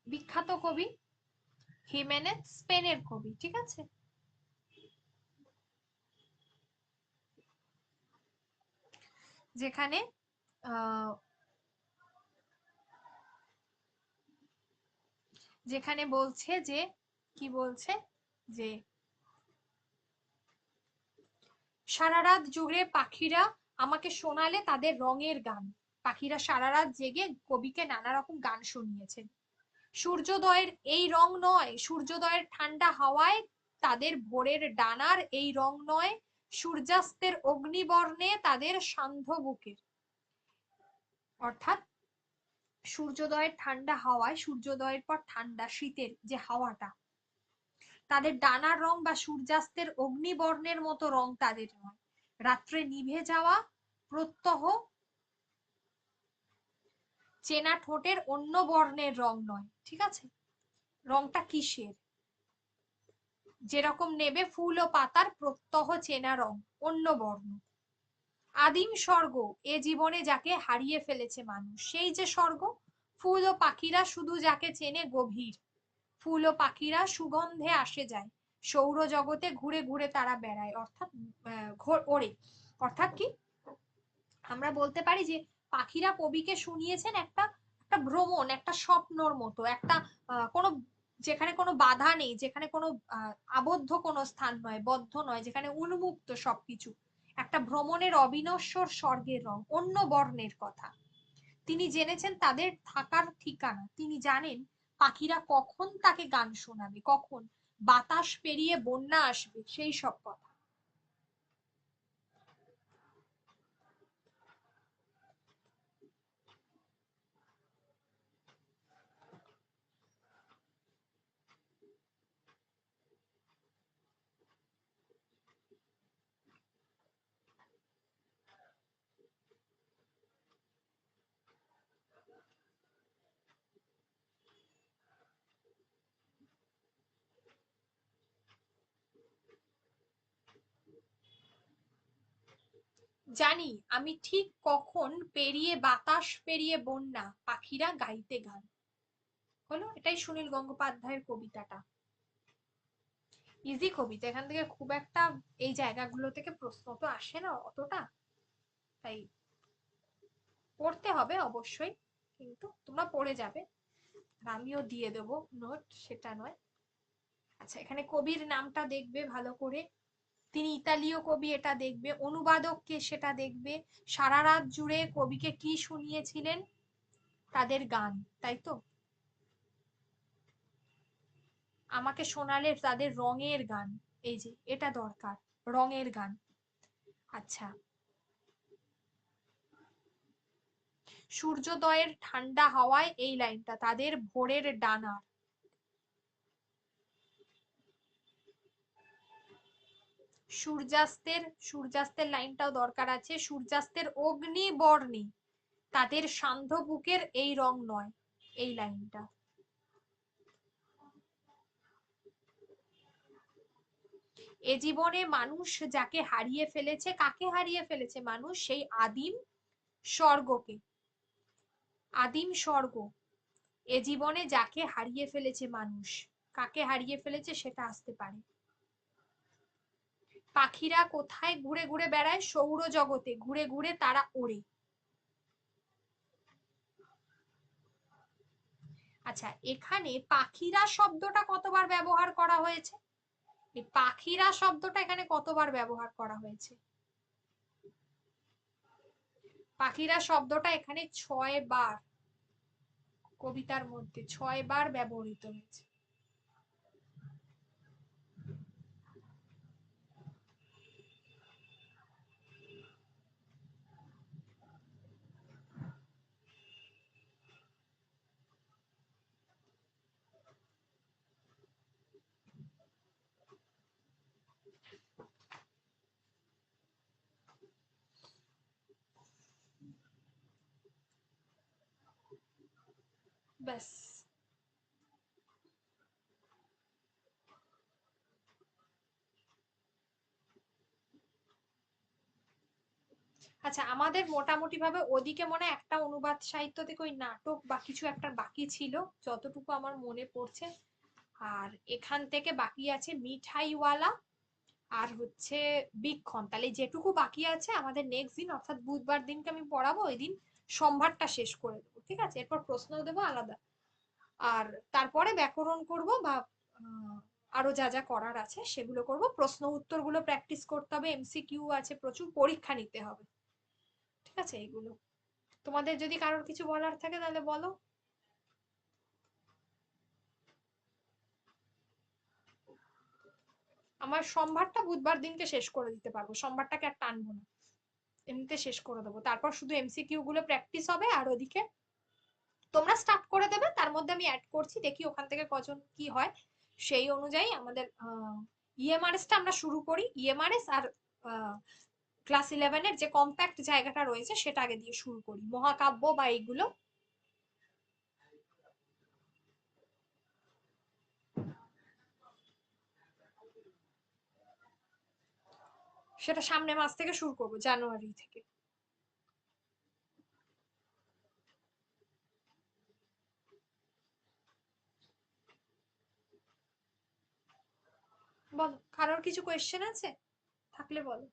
বিখ্যাত কবি হিমেনেজ, স্পেনের কবি, ঠিক আছে। যেখানে আহ যেখানে বলছে যে, কি বলছে যে সারা রাত জুড়ে পাখিরা আমাকে শোনালে তাদের রঙের গান। পাখিরা সারা রাত জেগে কবিকে নানা রকম গান শুনিয়েছেন। সূর্যোদয়ের এই রং নয়, সূর্যোদয়ের ঠান্ডা হাওয়ায় তাদের ভোরের ডানার এই রং নয়, সূর্যাস্তের অগ্নিবর্ণে তাদের সান্ধ্য বুকের। অর্থাৎ সূর্যোদয়ের ঠান্ডা হাওয়ায়, সূর্যোদয়ের পর ঠান্ডা শীতের যে হাওয়াটা, তাদের ডানার রং বা সূর্যাস্তের অগ্নিবর্ণের মতো রং তাদের নয়, রাত্রে নিভে যাওয়া প্রত্যহ চেনা ঠোঁটের অন্য বর্ণের রং নয়, ঠিক আছে। রংটা কিসের? যেরকম নেবে ফুল ও পাতার প্রত্যহ চেনা রং, অন্য বর্ণ। আদিম স্বর্গ এ জীবনে যাকে হারিয়ে ফেলেছে মানুষ, সেই যে স্বর্গ, ফুল ও পাখিরা শুধু যাকে চেনে গভীর, ফুল ও পাখিরা সুগন্ধে আসে যায়, সৌরজগতে ঘুরে ঘুরে তারা বেড়ায়, অর্থাৎ ওড়ে। অর্থাৎ কি আমরা বলতে পারি যে পাখিরা কবিকে শুনিয়েছেন একটা একটা ভ্রমণ, একটা স্বপ্নর মতো, একটা কোনো যেখানে কোনো বাধা নেই, যেখানে কোনো আবদ্ধ কোনো স্থান নয়, বদ্ধ নয়, যেখানে উন্মুক্ত সবকিছু, একটা ভ্রমণের অবিনশ্বর স্বর্গের রং, অন্য বর্ণের কথা। তিনি জেনেছেন তাদের থাকার ঠিকানা, তিনি জানেন পাখিরা কখন তাকে গান শোনাবে, কখন বাতাস পেরিয়ে বন্যা আসবে, সেই সব কথা। জানি আমি ঠিক কখন পেরিয়ে বাতাস পেরিয়ে বন্যা পাখিরা গাইতে গান। হলো, এটাই সুনীল গঙ্গোপাধ্যায়ের কবিতাটা। ইজি কবিতা, এখান থেকে খুব একটা এই জায়গাগুলো থেকে প্রশ্ন তো আসে না অতটা, তাই পড়তে হবে অবশ্যই, কিন্তু তোমরা পড়ে যাবে, আর আমিও দিয়ে দেবো নোট, সেটা নয়। আচ্ছা, এখানে কবির নামটা দেখবে ভালো করে, তিনি ইতালীয় কবি এটা দেখবে, অনুবাদক কে সেটা দেখবে, সারা রাত জুড়ে কবিকে কি শুনিয়েছিলেন, তাদের গান, তাই তো, আমাকে শোনালে তাদের রঙের গান, এই যে এটা দরকার, রঙের গান। আচ্ছা, সূর্যোদয়ের ঠান্ডা হাওয়ায়, এই লাইনটা, তাদের ভোরের ডানা, সূর্যাস্তের, সূর্যাস্তের লাইনটাও দরকার আছে, সূর্যাস্তের অগ্নি বর্ণে, তাদের সান্ধ্য বুকের এই রং নয়, এই লাইনটা। এ জীবনে মানুষ যাকে হারিয়ে ফেলেছে, কাকে হারিয়ে ফেলেছে মানুষ, সেই আদিম স্বর্গকে, আদিম স্বর্গ। এ জীবনে যাকে হারিয়ে ফেলেছে মানুষ, কাকে হারিয়ে ফেলেছে সেটা আসতে পারে। পাখিরা কোথায় ঘুরে ঘুরে বেড়ায়, সৌরজগতে ঘুরে ঘুরে তারা ওড়ে। আচ্ছা, এখানে পাখিরা শব্দটা কতবার ব্যবহার করা হয়েছে, এই পাখিরা শব্দটা এখানে কতবার ব্যবহার করা হয়েছে, পাখিরা শব্দটা এখানে 6 বার, কবিতার মধ্যে 6 বার ব্যবহৃত হয়েছে। ব্যাস। আচ্ছা, আমাদের মোটামুটি ভাবে ওদিকে মনে হয় একটা অনুবাদ সাহিত্য থেকে ওই নাটক বা কিছু একটা বাকি ছিল, যতটুকু আমার মনে পড়ছে। আর এখান থেকে বাকি আছে মিঠাইওয়ালা আর হচ্ছে বিক্ষণ, তাহলে যেটুকু বাকি আছে আমাদের নেক্সট দিন অর্থাৎ বুধবার দিনকে আমি পড়াবো, ওই দিন সম্ভারটা শেষ করে দেবো, ঠিক আছে, এরপর প্রশ্ন দেবো আলাদা। আর তারপরে ব্যাকরণ করব বা আরো যা যা করার আছে সেগুলো করব, প্রশ্ন উত্তরগুলো প্র্যাকটিস করতে হবে, এমসিকিউ আছে প্রচুর, পরীক্ষা নিতে হবে, ঠিক আছে। এগুলো তোমাদের যদি কারোর কিছু বলার থাকে তাহলে বলো। আমার সম্ভারটা বুধবার দিনকে শেষ করে দিতে পারবো, সম্ভারটাকে আর টানবো না, এমনিতে শেষ করে দেবো, তারপর শুধু এমসিকিউ গুলো প্র্যাকটিস হবে, আর ওদিকে তোমরা স্টার্ট করে দেবে, তার মধ্যে আমি অ্যাড করছি, দেখি ওখান থেকে কজন কি হয়, সেই অনুযায়ী আমাদের ইএমআরএস টা আমরা শুরু করি, ইএমআরএস আর ক্লাস 11-এর যে কম্প্যাক্ট জায়গাটা রয়েছে সেটা আগে দিয়ে শুরু করি, মহাকাব্য বা এইগুলো। সেটা সামনের মাস থেকে শুরু করব, জানুয়ারি থেকে। বলো, কারোর কিছু কোয়েশ্চেন আছে? থাকলে বলো।